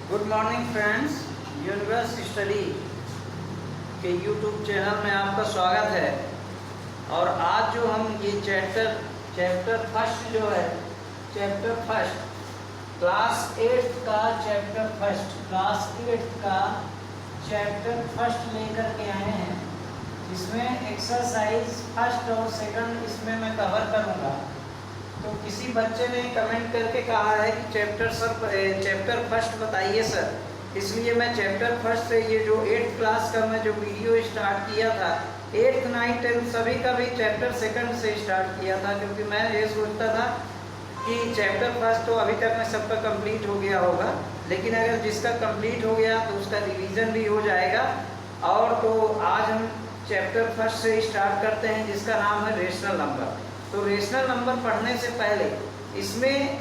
Good morning friends, universe study के YouTube channel में आपका स्वागत है। और आज जो हम ये चैप्टर फर्स्ट जो है, चैप्टर फर्स्ट क्लास 8 का चैप्टर फर्स्ट लेकर के आए हैं। इसमें एक्सरसाइज फर्स्ट और सेकंड इसमें मैं कवर करूँगा। तो किसी बच्चे ने कमेंट करके कहा है कि चैप्टर फर्स्ट बताइए सर, इसलिए मैं चैप्टर फर्स्ट से ये जो 8th क्लास का मैं जो वीडियो स्टार्ट किया था, 8th 9th 10th सभी का भी चैप्टर सेकंड से स्टार्ट किया था, क्योंकि मैं ये सोचता था कि चैप्टर फर्स्ट तो अभी तक में सबका कंप्लीट हो गया होगा, लेकिन अगर जिसका कंप्लीट हो गया तो उसका रिवीजन भी हो जाएगा। और तो आज हम चैप्टर फर्स्ट से स्टार्ट करते हैं, जिसका नाम है रेशनल नंबर। तो रेशनल नंबर पढ़ने से पहले इसमें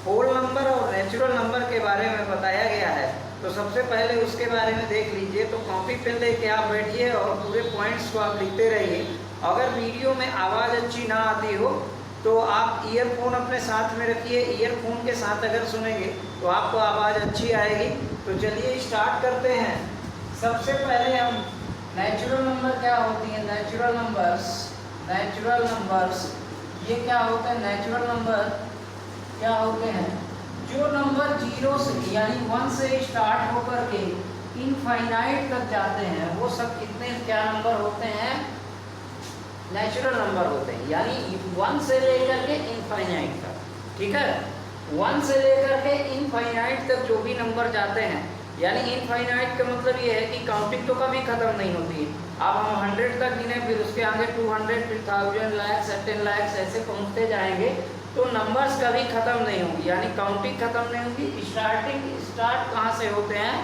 होल नंबर और नेचुरल नंबर के बारे में बताया गया है, तो सबसे पहले उसके बारे में देख लीजिए। तो कॉपी पेन लेके आप बैठिए और पूरे पॉइंट्स को आप लिखते रहिए। अगर वीडियो में आवाज़ अच्छी ना आती हो तो आप ईयरफोन अपने साथ में रखिए, ईयरफोन के साथ अगर सुनेंगे तो आपको आवाज़ अच्छी आएगी। तो चलिए स्टार्ट करते हैं। सबसे पहले हम नेचुरल नंबर क्या होती है, नेचुरल नंबर्स ये क्या होते हैं? नेचुरल नंबर क्या होते हैं? जो नंबर 0 से यानी 1 से स्टार्ट होकर के इनफाइनाइट तक जाते हैं, वो सब कितने क्या नंबर होते हैं? नेचुरल नंबर होते हैं। यानी 1 से लेकर के इनफाइनाइट तक, ठीक है, 1 से लेकर के इनफाइनाइट तक जो भी नंबर जाते हैं, यानी इनफाइनाइट का मतलब ये है कि काउंटिंग तो कभी खत्म नहीं होती है। अब हम 100 तक गिने, फिर उसके आगे 200, फिर 1000, लाख, 10 लाख ऐसे पहुंचते जाएंगे, तो नंबर्स कभी खत्म नहीं होंगी, यानी काउंटिंग खत्म नहीं होगी। स्टार्ट कहाँ से होते हैं?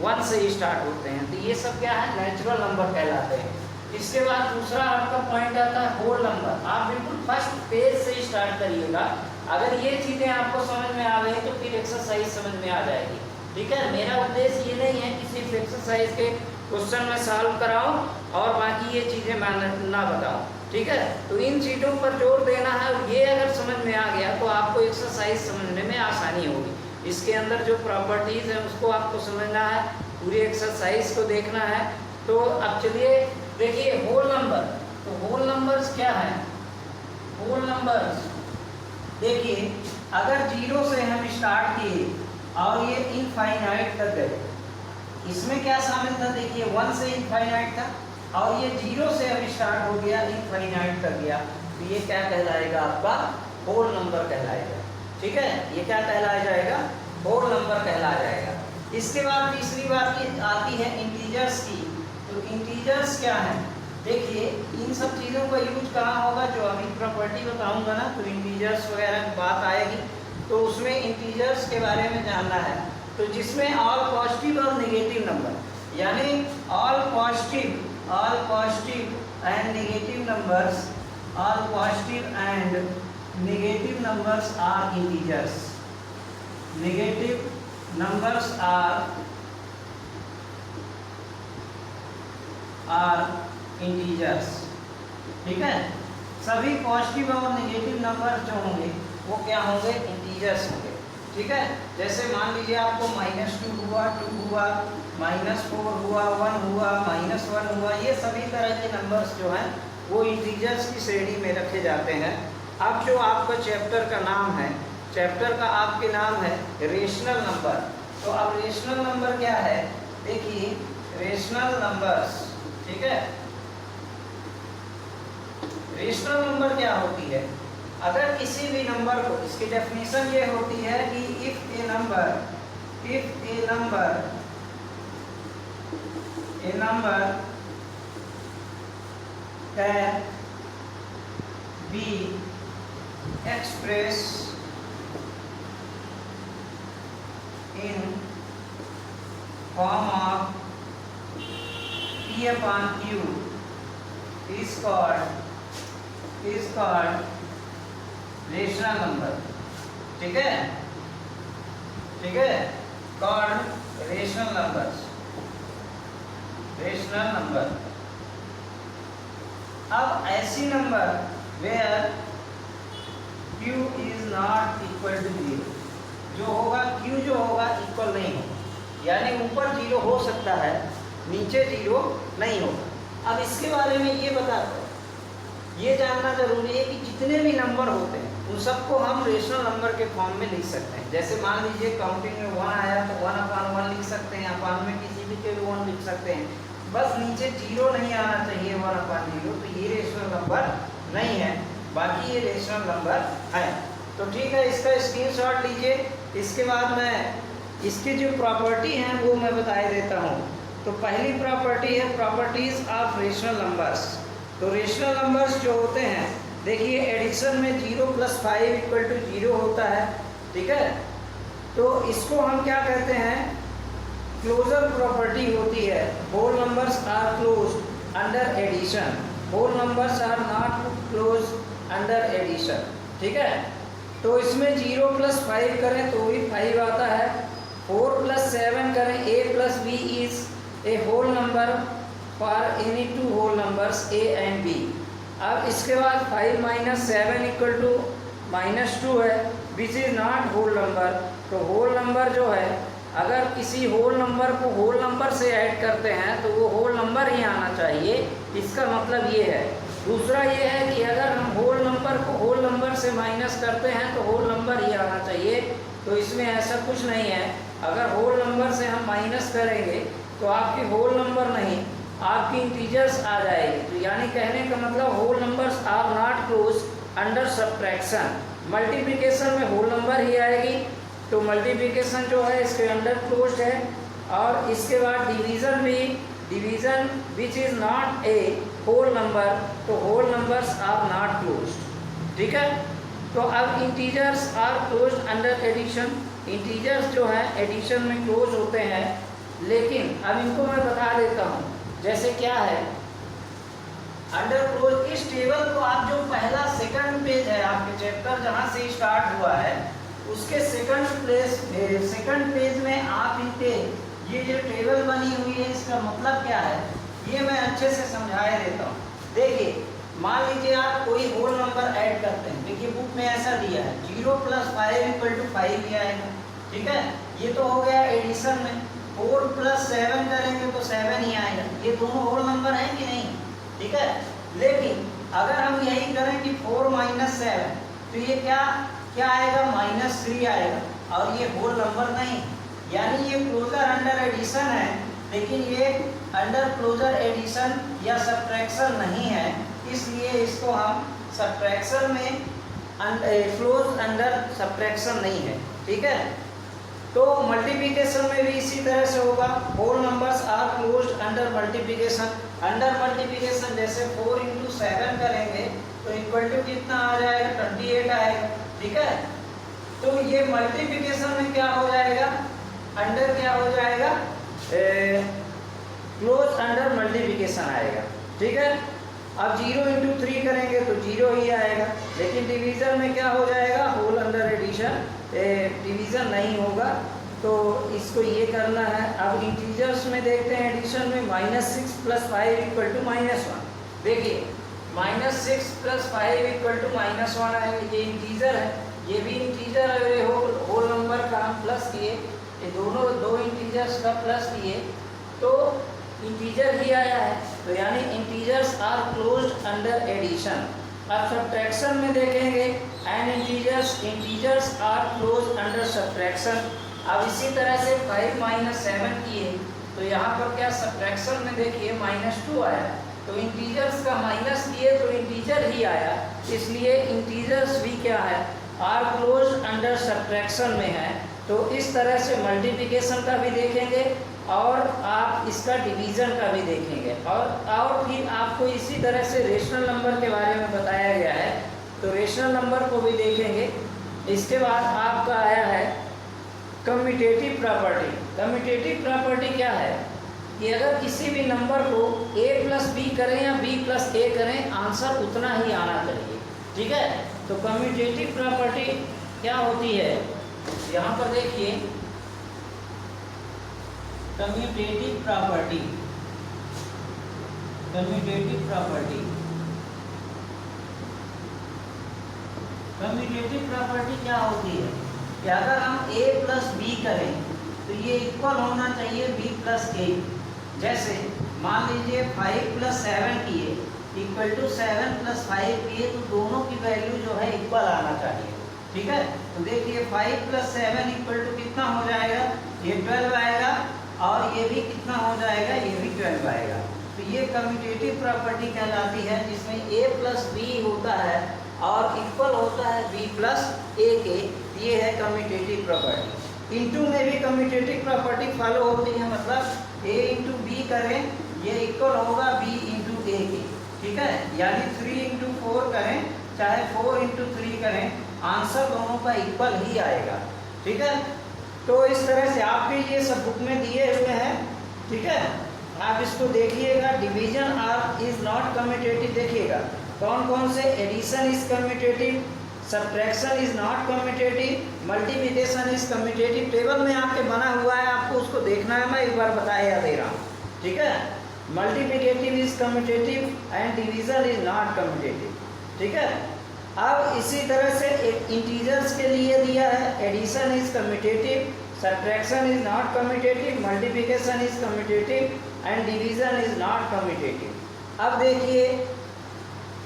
1 से ही स्टार्ट होते हैं। तो ये सब क्या है? नेचुरल नंबर कहलाते हैं। इसके बाद दूसरा आपका पॉइंट आता है होल नंबर। आप बिल्कुल फर्स्ट पेज से स्टार्ट करिएगा। अगर ये चीज़ें आपको समझ में आ गई तो फिर एक्सरसाइज समझ में आ जाएगी, ठीक है। मेरा उद्देश्य ये नहीं है कि सिर्फ एक्सरसाइज के क्वेश्चन में सॉल्व कराऊं और बाकी ये चीज़ें मैं ना बताऊं, ठीक है। तो इन चीज़ों पर जोर देना है। ये अगर समझ में आ गया तो आपको एक्सरसाइज समझने में आसानी होगी। इसके अंदर जो प्रॉपर्टीज़ हैं उसको आपको समझना है, पूरी एक्सरसाइज को देखना है। तो अब चलिए देखिए होल नंबर। तो होल नंबर्स क्या है? होल नंबर्स देखिए, अगर 0 से हम स्टार्ट किए और ये इनफाइनाइट तक गए, इसमें क्या शामिल था? देखिए 1 से इनफाइनाइट था और ये 0 से अब स्टार्ट हो गया, इनफाइनाइट तक गया, तो ये क्या कहलाएगा? आपका होल नंबर कहलाएगा, ठीक है। ये क्या कहलाया जाएगा? होल नंबर कहलाया जाएगा। इसके बाद तीसरी बात ये आती है इंटीजर्स की। तो इंटीजर्स क्या है? देखिए इन सब चीज़ों का यूज कहाँ होगा? जो अभी प्रॉपर्टी बताऊंगा ना, तो इंटीजर्स वगैरह की बात आएगी, तो उसमें इंटीजर्स के बारे में जानना है। तो जिसमें ऑल पॉजिटिव और नेगेटिव नंबर, यानी all positive and negative numbers, all positive and negative numbers are integers. Negative numbers are integers, ठीक है। सभी पॉजिटिव और नेगेटिव नंबर जो होंगे वो क्या होंगे? इंटीजर्स होंगे, ठीक है। जैसे मान लीजिए आपको -2 हुआ, 2 हुआ, -4 हुआ, 1 हुआ, -1 हुआ, ये सभी तरह के नंबर्स जो हैं वो इंटीजर्स की श्रेणी में रखे जाते हैं। अब जो आपका चैप्टर का नाम है, चैप्टर का आपके नाम है रेशनल नंबर। तो अब रेशनल नंबर क्या है? देखिए रेशनल नंबर्स, ठीक है। रेशनल नंबर क्या होती है? अगर किसी भी नंबर को, इसकी डेफिनेशन ये होती है कि if a number can be express in form of P/Q is called rational number, ठीक है, ठीक है, कॉल्ड रेशनल नंबर। अब ऐसी number where Q is not equal to 0, जो होगा Q जो होगा इक्वल नहीं होगा, यानी ऊपर 0 हो सकता है, नीचे 0 नहीं होगा। अब इसके बारे में ये बताते हैं, ये जानना जरूरी है कि जितने भी नंबर होते हैं उन सबको हम रेशनल नंबर के फॉर्म में लिख सकते हैं। जैसे मान लीजिए काउंटिंग में 1 आया तो 1/1 लिख सकते हैं, अपान में किसी भी के 1 लिख सकते हैं, बस नीचे 0 नहीं आना चाहिए 1/0, तो ये रेशनल नंबर नहीं है, बाकी ये रेशनल नंबर है। तो ठीक है, इसका स्क्रीनशॉट लीजिए। इसके बाद मैं इसकी जो प्रॉपर्टी हैं वो मैं बता देता हूँ। तो पहली प्रॉपर्टी है प्रॉपर्टीज ऑफ रेशनल नंबर्स। तो रेशनल नंबर्स जो होते हैं, देखिए एडिशन में 0 + 5 = 0 होता है, ठीक है। तो इसको हम क्या कहते हैं, क्लोजर प्रॉपर्टी होती है। Whole numbers are closed under addition, whole numbers are not closed under addition, ठीक है। तो इसमें 0 + 5 करें तो भी 5 आता है, 4 + 7 करें, a + b is a whole number for any 2 whole numbers a and b। अब इसके बाद 5 - 7 = -2 है, which is not whole number. तो होल नंबर जो है, अगर किसी होल नंबर को होल नंबर से ऐड करते हैं तो वो होल नंबर ही आना चाहिए, इसका मतलब ये है। दूसरा ये है कि अगर हम होल नंबर को होल नंबर से माइनस करते हैं तो होल नंबर ही आना चाहिए, तो इसमें ऐसा कुछ नहीं है। अगर होल नंबर से हम माइनस करेंगे तो आपकी होल नंबर नहीं, आपकी इंटीजर्स आ जाएगी। तो यानी कहने का मतलब whole numbers are not close under subtraction. Multiplication में होल नंबर ही आएगी, तो मल्टीप्लिकेशन जो है इसके अंडर क्लोज्ड है। और इसके बाद डिवीज़न भी, division which is not a whole number, तो whole numbers are not closed, ठीक है। तो अब integers are closed under addition, integers जो है एडिशन में क्लोज होते हैं, लेकिन अब इनको मैं बता देता हूँ। जैसे क्या है अंडर क्लोज, इस टेबल को आप जो पहला सेकंड पेज है आपके चैप्टर जहाँ से स्टार्ट हुआ है उसके सेकंड पेज में आप इनके ये जो टेबल बनी हुई है इसका मतलब क्या है ये मैं अच्छे से समझाया देता हूँ। देखिए मान लीजिए आप कोई होल नंबर ऐड करते हैं, देखिए बुक में ऐसा दिया है 0 + 5 = 5 ही आएगा, ठीक है। ये तो हो गया एडिशन में। 4 + 7 करेंगे तो 7 ही आएगा, ये दोनों होल नंबर हैं कि नहीं, ठीक है। लेकिन अगर हम यही करें कि 4 - 7 तो ये क्या आएगा, -3 आएगा, और ये होल नंबर नहीं, यानी ये क्लोजर अंडर एडिशन है, लेकिन ये अंडर क्लोजर एडिशन या सब्ट्रैक्शन नहीं है, इसलिए इसको हम सब्ट्रैक्शन में क्लोज अंडर सब्ट्रैक्शन नहीं है, ठीक है। तो मल्टीप्लिकेशन में भी इसी तरह से होगा, whole numbers are closed under multiplication. Under multiplication जैसे 4 × 7 करेंगे तो इक्वल टू कितना आ जाएगा, 28 आएगा, ठीक है। तो ये मल्टीप्लिकेशन में क्या हो जाएगा, अंडर क्या हो जाएगा, क्लोज अंडर मल्टीप्लिकेशन आएगा, ठीक है। अब 0 × 3 करेंगे तो 0 ही आएगा, लेकिन डिवीज़न में क्या हो जाएगा, होल अंडर एडिशन, डिवीज़न नहीं होगा। तो इसको ये करना है। अब इंटीजर्स में देखते हैं एडिशन में -6 + 5 = -1। देखिए -6 + 5 = -1 है, ये इंटीजर है, ये भी इंटीजर है, होल नंबर का हम प्लस किए, ये दोनों दो इंटीजर्स का प्लस किए तो इंटीजर ही आया है, तो यानी integers are closed under addition. अब सब्ट्रैक्शन में देखेंगे and integers are closed under subtraction. अब इसी तरह से 5 - 7 किए तो यहाँ पर क्या सब्ट्रैक्शन में देखिए -2 आया, तो इंटीजर्स का माइनस किए तो इंटीजर ही आया, इसलिए इंटीजर्स भी क्या है, आर क्लोज्ड अंडर सब्ट्रैक्शन में है। तो इस तरह से मल्टीप्लिकेशन का भी देखेंगे और आप इसका डिवीज़न का भी देखेंगे, और फिर आपको इसी तरह से रेशनल नंबर के बारे में बताया गया है, तो रेशनल नंबर को भी देखेंगे। इसके बाद आपका आया है कम्यूटेटिव प्रॉपर्टी। कम्यूटेटिव प्रॉपर्टी क्या है कि अगर किसी भी नंबर को a + b करें या b + a करें, आंसर उतना ही आना चाहिए, ठीक है। तो कम्यूटेटिव प्रॉपर्टी क्या होती है, यहाँ पर देखिए commutative property, commutative property, commutative property क्या होती है कि अगर हम a + b करें तो ये इक्वल होना चाहिए b प्लस ए। जैसे मान लीजिए 5 प्लस 7 किए इक्वल टू 7 प्लस 5 किए, तो दोनों की वैल्यू जो है इक्वल आना चाहिए। ठीक है, तो देखिए 5 प्लस 7 इक्वल टू कितना हो जाएगा, ये 12 आएगा, और ये भी कितना हो जाएगा, ये भी 12 आएगा। तो ये कम्यूटेटिव प्रॉपर्टी कहलाती है, जिसमें a प्लस बी होता है और इक्वल होता है b प्लस ए के। ये है कम्यूटेटिव प्रॉपर्टी। इंटू में भी कम्यूटेटिव प्रॉपर्टी फॉलो होती है, मतलब a इंटू बी करें, ये इक्वल होगा b इंटू ए के। ठीक है, यानी 3 इंटू 4 करें चाहे 4 इंटू 3 करें, आंसर दोनों का इक्वल ही आएगा। ठीक है, तो इस तरह से आपके ये सब बुक में दिए हुए हैं। ठीक है, आप इसको देखिएगा। Division are is not commutative, देखिएगा कौन कौन से, addition is commutative, subtraction is not commutative, multiplication is commutative. Table में आपके बना हुआ है, आपको उसको देखना है, मैं एक बार बताया दे रहा हूँ। ठीक है, multiplicative is commutative and division is not commutative. ठीक है, अब इसी तरह से एक इंटीजर्स के लिए दिया है, addition is commutative, subtraction is not commutative, multiplication is commutative and division is not commutative. अब देखिए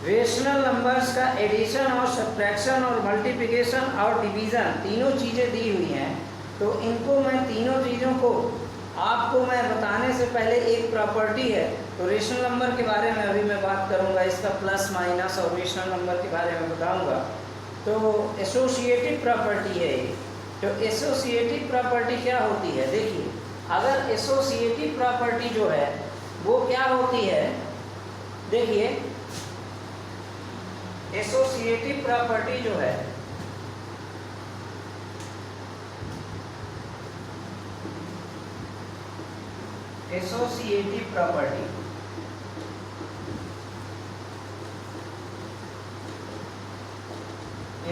रेशनल नंबर्स का एडिशन और सब्ट्रैक्शन और मल्टीप्लिकेशन और डिवीज़न तीनों चीज़ें दी हुई हैं। तो इनको मैं तीनों चीज़ों को आपको मैं बताने से पहले एक प्रॉपर्टी है, तो रेशनल नंबर के बारे में अभी मैं बात करूंगा, इसका प्लस माइनस और रेशनल नंबर के बारे में बताऊंगा। तो एसोसिएटिव प्रॉपर्टी है ये। तो एसोसिएटिव प्रॉपर्टी क्या होती है, देखिए अगर एसोसिएटिव प्रॉपर्टी जो है वो क्या होती है, देखिए एसोसिएटिव प्रॉपर्टी जो है एसोसिएटिव प्रॉपर्टी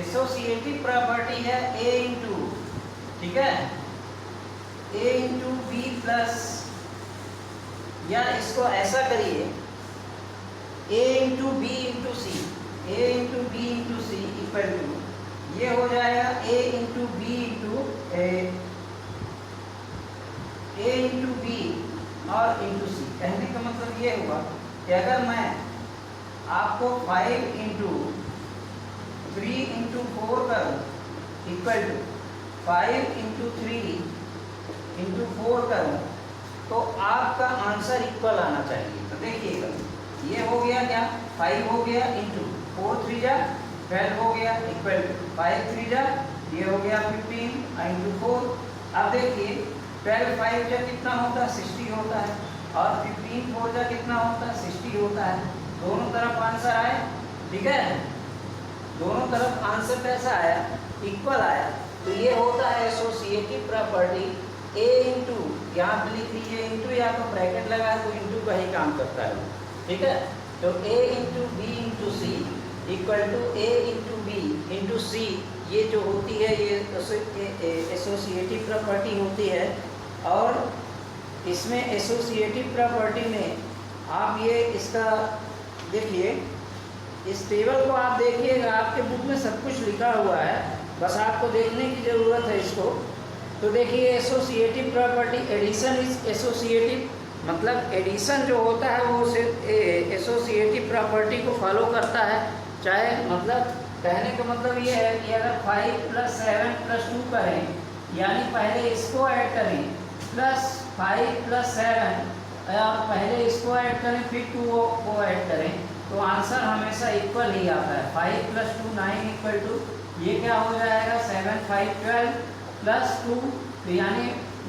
एसोसिएटिव प्रॉपर्टी है a इंटू, ठीक है, a इंटू बी प्लस, या इसको ऐसा करिए a into B into c, a into B into C equal to ये हो जाएगा a into B into a into b और इंटू सी। कहने का मतलब ये हुआ कि अगर मैं आपको 5 इंटू 3 इंटू 4 करूँ इक्वल टू 5 इंटू 3 इंटू 4 करूँ, तो आपका आंसर इक्वल आना चाहिए। तो देखिएगा ये हो गया क्या, 5 हो गया इंटू 4 3 जा 12 हो गया इक्वल टू 5 3 जा ये हो गया 15 इंटू 4। अब देखिए 12 5 जा कितना होता है, 60 होता है, और 15 4 जा कितना होता है, 60 होता है। दोनों तरफ आंसर आए, ठीक है, दोनों तरफ आंसर कैसा आया, इक्वल आया। तो ये होता है एसोसिएटिव प्रॉपर्टी। a इंटू, यहाँ पे लिख लीजिए इंटू, या तो ब्रैकेट लगा तो इंटू का ही काम करता है, ठीक है। तो a into B into C equal to a into B into C, ये जो होती है ये एसोसिएटिव प्रॉपर्टी होती है। और इसमें एसोसिएटिव प्रॉपर्टी में आप ये इसका देखिए, इस टेबल को आप देखिएगा, आपके बुक में सब कुछ लिखा हुआ है, बस आपको देखने की ज़रूरत है इसको। तो देखिए associative property, addition is associative, मतलब एडिशन जो होता है वो एसोसिएटिव प्रॉपर्टी को फॉलो करता है। चाहे मतलब कहने का मतलब ये है कि अगर 5 + 7 + 2 करें, यानी पहले इसको ऐड करें प्लस 5 + 7, और पहले इसको ऐड करें फिर 2 को ऐड करें, तो आंसर हमेशा इक्वल ही आता है। 5 + 2 9 इक्वल टू ये क्या हो जाएगा 7 5 12 प्लस 2, तो यानी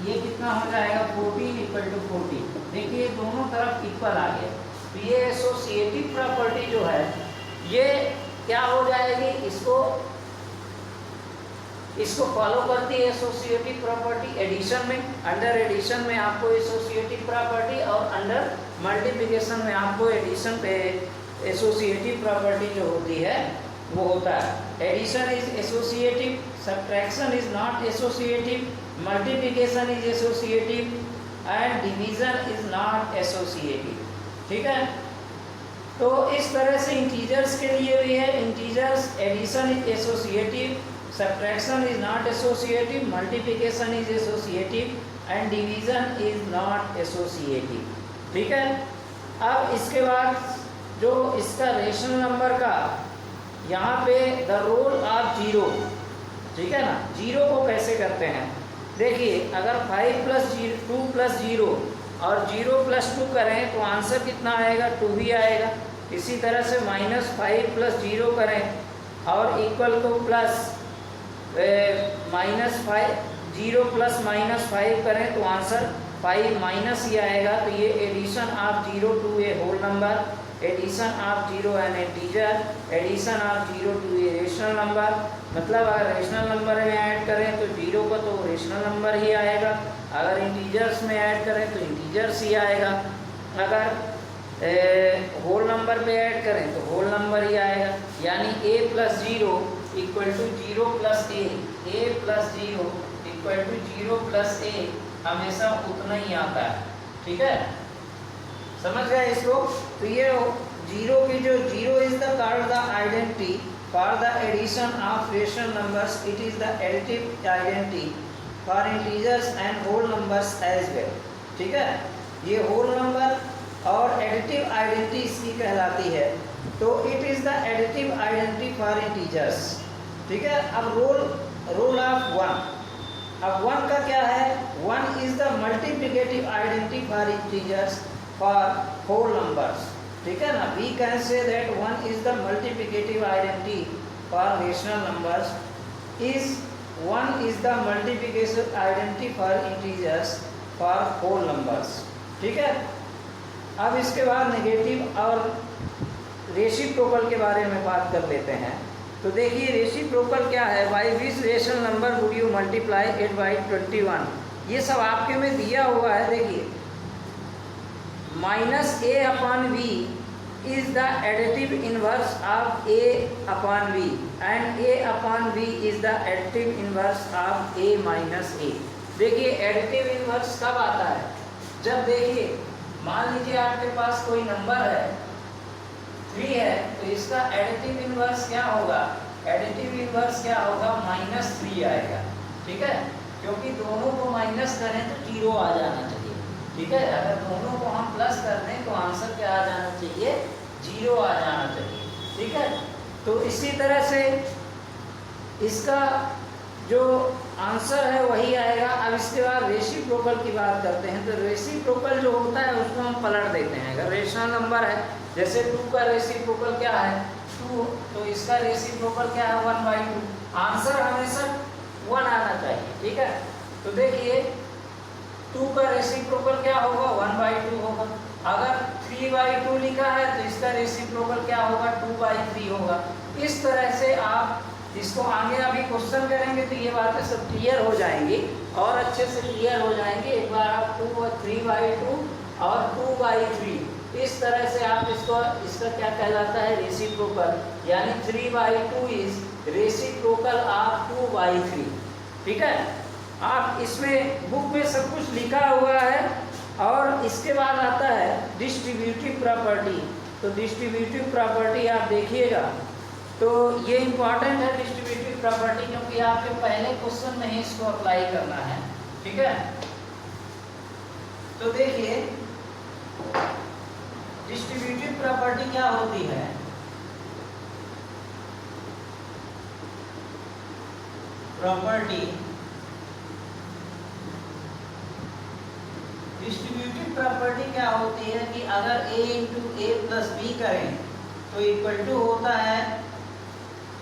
ये कितना हो जाएगा 14 इक्वल टू 14। देखिए दोनों तरफ इक्वल आ गया। तो ये एसोसिएटिव प्रॉपर्टी जो है ये क्या हो जाएगी, इसको फॉलो करती है एसोसिएटिव प्रॉपर्टी एडिशन में। अंडर एडिशन में आपको एसोसिएटिव प्रॉपर्टी, और अंडर मल्टीप्लिकेशन में आपको एडिशन पे एसोसिएटिव प्रॉपर्टी जो होती है वो होता है। Addition is associative, subtraction is not associative, multiplication is associative and division is not associative, ठीक है। तो इस तरह से इंटीजर्स के लिए भी है, integers addition is associative, Subtraction is not associative, multiplication is associative and division is not associative. ठीक है। अब इसके बाद जो इसका रेशनल नंबर का यहाँ पे द रोल ऑफ जीरो, ठीक है ना, जीरो को कैसे करते हैं, देखिए अगर 5 + 2 + 0 और 0 + 2 करें तो आंसर कितना आएगा, 2 ही आएगा। इसी तरह से -5 + 0 करें और इक्वल टू प्लस -5 0 + -5 करें तो आंसर 5 माइनस ही आएगा। तो ये addition of 0 to a whole number, addition of 0 an integer, addition of 0 to a rational number. मतलब अगर रेशनल नंबर में ऐड करें तो 0 का तो रेशनल नंबर ही आएगा, अगर इंटीजर्स में ऐड करें तो इंटीजर्स ही आएगा, अगर होल नंबर पे ऐड करें तो होल नंबर ही आएगा। यानी a + 0 = 0 + a, a + 0 = 0 + a हमेशा उतना ही आता है। ठीक है, समझ गए इसको। तो ये 0 की जो 0 is the called the identity for the addition of rational numbers, it is the additive identity for integers and whole numbers as well. ठीक है, ये होल नंबर और एडिटिव आइडेंटिटी इसकी कहलाती है। तो it is the additive identity for integers. ठीक है, अब रोल ऑफ 1। अब 1 का क्या है, 1 is the multiplicative identity for integers for whole numbers. ठीक है ना, we can say that 1 is the multiplicative identity for rational numbers, 1 is the multiplicative identity for integers for whole numbers. ठीक है, अब इसके बाद नेगेटिव और रेसिप्रोकल के बारे में बात कर लेते हैं। तो देखिए रेसिप्रोकल क्या है, by which rational number would you multiply it by 21। ये सब आपके में दिया हुआ है। देखिए -a/v is the additive inverse of a/v and a/v is the additive inverse of a minus a। देखिए एडिटिव इन्वर्स कब आता है, जब देखिए मान लीजिए आपके पास कोई नंबर है 3 है, तो इसका एडिटिव इन्वर्स क्या होगा, एडिटिव इन्वर्स क्या होगा, -3 आएगा। ठीक है, क्योंकि दोनों को माइनस करें तो 0 आ जाना चाहिए। ठीक है, अगर दोनों को हम प्लस कर दें तो आंसर क्या आ जाना चाहिए, 0 आ जाना चाहिए। ठीक है, तो इसी तरह से इसका जो आंसर है वही आएगा। अब इसके बाद रेसिप्रोकल की बात करते हैं। तो रेसिप्रोकल जो होता है उसको हम पलट देते हैं। अगर रेशनल नंबर है, जैसे 2 का रेसिप्रोकल क्या है, 2, तो इसका रेसिप्रोकल क्या है, 1/2। आंसर हमेशा 1 आना चाहिए। ठीक है, तो देखिए 2 का रेसिप्रोकल क्या होगा, 1/2 होगा। अगर 3/2 लिखा है तो इसका रेसिप्रोकल क्या होगा, 2/3 होगा। इस तरह से आप इसको आगे अभी क्वेश्चन करेंगे तो ये बातें सब क्लियर हो जाएंगी और अच्छे से क्लियर हो जाएंगे। एक बार आप 2 और 3/2 और 2/3 इस तरह से आप इसका क्या कहलाता है, रेसिप्रोकल। यानी 3/2 इज रेसिप्रोकल ऑफ 2/3। ठीक है, आप इसमें बुक में सब कुछ लिखा हुआ है। और इसके बाद आता है डिस्ट्रीब्यूटिव प्रॉपर्टी। तो डिस्ट्रीब्यूटिव प्रॉपर्टी आप देखिएगा, तो ये इम्पॉर्टेंट है डिस्ट्रीब्यूटिव प्रॉपर्टी, क्योंकि आपके पहले क्वेश्चन में ही इसको अप्लाई करना है। ठीक है, तो देखिए डिस्ट्रीब्यूटिव प्रॉपर्टी क्या होती है। प्रॉपर्टी डिस्ट्रीब्यूटिव प्रॉपर्टी क्या होती है कि अगर a × a + b करें तो इक्वल टू होता है,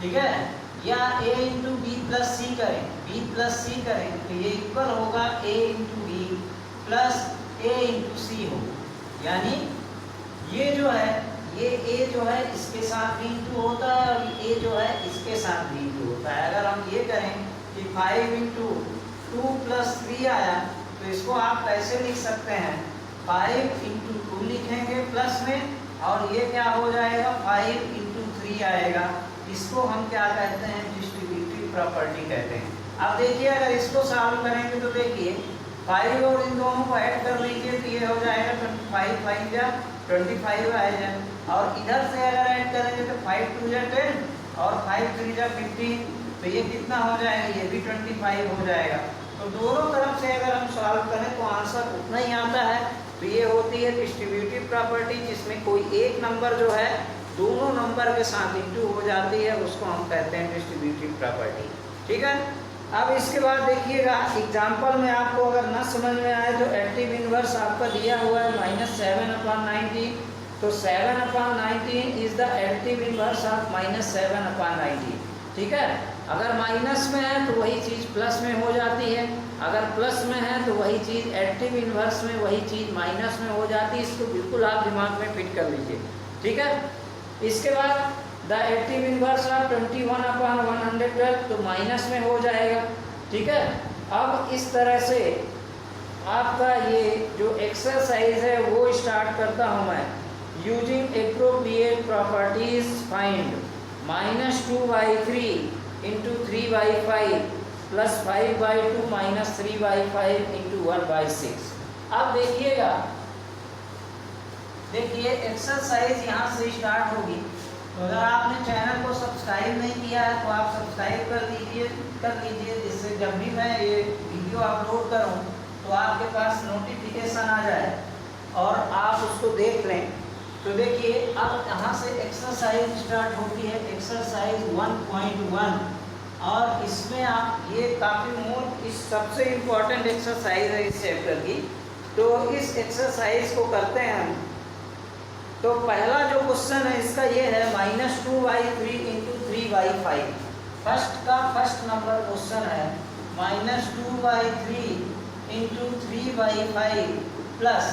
ठीक है, या a × b + c करें, b + c करें तो ये इक्वल होगा a × b + a × c हो। यानी ये जो है, ये a जो है इसके साथ भी इंटू होता है और a जो है इसके साथ भी इंटू होता है। अगर हम ये करें कि 5 × 2 + 3 आया तो इसको आप कैसे लिख सकते हैं, 5 × 2 लिखेंगे प्लस में और ये क्या हो जाएगा, 5 × 3 आएगा। इसको हम क्या कहते हैं, डिस्ट्रीब्यूटिव प्रॉपर्टी कहते हैं। अब देखिए अगर इसको सॉल्व करेंगे तो देखिए 5 और इन दोनों को ऐड कर लीजिए तो ये हो जाएगा 25, 5 × 25 आएगा। और इधर से अगर ऐड करेंगे तो 5 × 2 = 10, और 5 3 जा 15, तो ये कितना हो जाएगा, ये भी 25 हो जाएगा। तो दोनों तरफ से अगर हम सॉल्व करें तो आंसर उतना ही आता है। तो ये होती है डिस्ट्रीब्यूटिव प्रॉपर्टी, जिसमें कोई एक नंबर जो है दोनों नंबर के साथ इंटू हो जाती है, उसको हम कहते हैं डिस्ट्रीब्यूटिव प्रॉपर्टी। ठीक है। अब इसके बाद देखिएगा एग्जाम्पल में आपको अगर ना समझ में आए तो एडिटिव इनवर्स आपका दिया हुआ है -7/19, तो 7/19 is the additive inverse of -7/19। ठीक है। अगर माइनस में है तो वही चीज़ प्लस में हो जाती है, अगर प्लस में है तो वही चीज़ एडिटिव इनवर्स में वही चीज़ माइनस में हो जाती है। इसको बिल्कुल आप दिमाग में फिट कर लीजिए। ठीक है। इसके बाद द एडिटिव इनवर्स ऑफ 21/112, तो माइनस में हो जाएगा। ठीक है। अब इस तरह से आपका ये जो एक्सरसाइज है वो स्टार्ट करता हूँ मैं। Using appropriate properties find -2/3 into 3/5 plus 5/2 minus 3/5 into 1/6। अब देखिएगा, देखिए एक्सरसाइज यहाँ से स्टार्ट होगी। तो अगर आपने चैनल को सब्सक्राइब नहीं किया है तो आप सब्सक्राइब कर लीजिए, जिससे जब भी मैं ये वीडियो अपलोड करूँ तो आपके पास नोटिफिकेशन आ जाए और आप उसको देख लें। तो देखिए अब यहाँ से एक्सरसाइज स्टार्ट होती है, एक्सरसाइज 1.1, और इसमें आप ये काफ़ी इस सबसे इम्पोर्टेंट एक्सरसाइज है इस चैप्टर की। तो इस एक्सरसाइज को करते हैं हम। तो पहला जो क्वेश्चन है इसका ये है -2/3 इंटू 3/5। फर्स्ट नंबर क्वेश्चन है -2/3 into 3/5 plus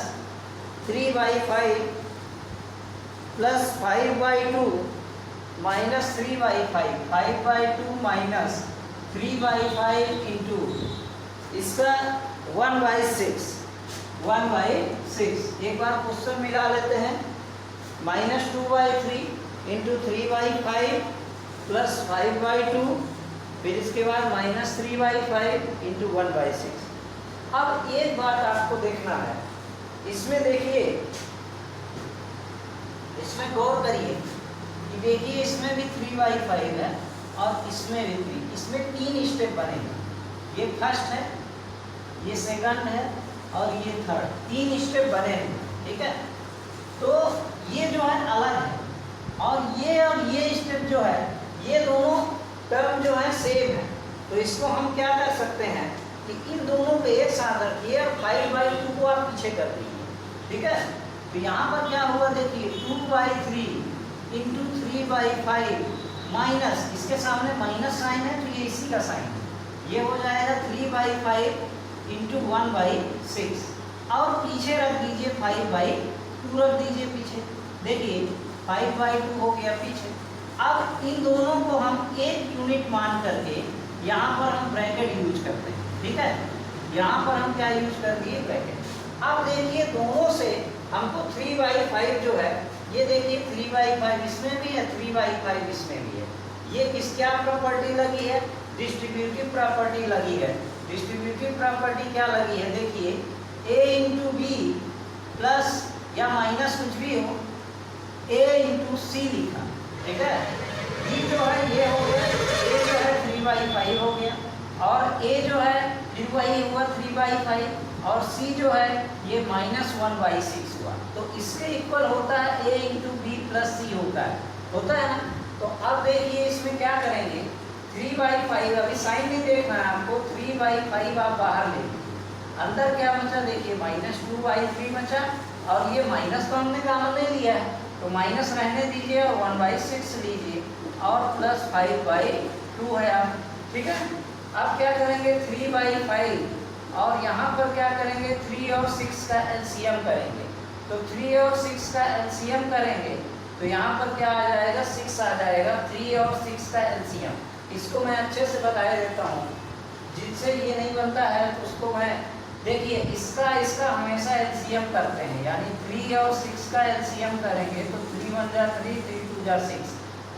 3/5 plus 5/2 minus 3/5, 5/2 minus 3/5 into इसका 1/6, 1/6। एक बार क्वेश्चन मिला लेते हैं। -2/3 इंटू 3/5 प्लस 5/2, फिर इसके बाद -3/5 इंटू 1/6। अब एक बात आपको देखना है, इसमें देखिए, इसमें गौर करिए कि देखिए इसमें भी 3/5 है और इसमें भी 3, इसमें 3 स्टेप बनेंगे। ये फर्स्ट है, ये सेकंड है और ये थर्ड, 3 स्टेप बने हैं। ठीक है। तो ये जो है अलग है और ये स्टेप जो है ये दोनों टर्म जो है सेम है। तो इसको हम क्या कर सकते हैं कि इन दोनों को एक साथ रखिए और 5/2 को आप पीछे कर दीजिए। ठीक है। तो यहाँ पर क्या हुआ देखिए 2/3 इंटू 3/5 माइनस, इसके सामने माइनस साइन है तो ये इसी का साइन है, ये हो जाएगा 3/5 इंटू 1/6, और पीछे रख दीजिए 5/2 रख दीजिए पीछे। देखिए 5/2 हो गया पीछे। अब इन दोनों को हम एक यूनिट मान करके यहाँ पर हम ब्रैकेट यूज करते हैं। ठीक है। यहाँ पर हम क्या यूज कर दिए, ब्रैकेट। अब देखिए दोनों से हमको 3/5 जो है, ये देखिए 3/5 इसमें भी है, 3/5 इसमें भी है। ये किस क्या प्रॉपर्टी लगी है, डिस्ट्रीब्यूटिव प्रॉपर्टी लगी है। डिस्ट्रीब्यूटिव प्रॉपर्टी क्या लगी है, देखिए a इंटू बी प्लस या माइनस कुछ भी हो, a इंटू सी लिखा। ठीक है। b जो है ये हो गया, a जो है 3/5 हो गया, और a जो है फिर वही हुआ 3/5, और c जो है ये -1/6 हुआ। तो इसके इक्वल होता है a इंटू बी प्लस सी होता है ना। तो अब देखिए इसमें क्या करेंगे, 3/5 अभी साइन नहीं देखना है आपको, 3/5 आप बाहर ले, अंदर क्या बचा देखिए -2/3 बचा, और ये माइनस तो हमने कॉमन ले लिया है तो माइनस रहने दीजिए और 1/6 लीजिए और प्लस 5/2 है आप। ठीक है। अब क्या करेंगे 3/5 और यहाँ पर क्या करेंगे 3 और 6 का एलसीएम करेंगे। तो 3 और 6 का एलसीएम करेंगे तो यहाँ पर क्या आ जाएगा 6 आ जाएगा, 3 और 6 का एलसीएम। इसको मैं अच्छे से बता देता हूँ, जिनसे ये नहीं बनता है तो उसको मैं देखिए इसका हमेशा एलसीएम करते हैं, यानी 3 और 6 का एलसीएम करेंगे तो 3 1 जा 3, 3 2 जा 6,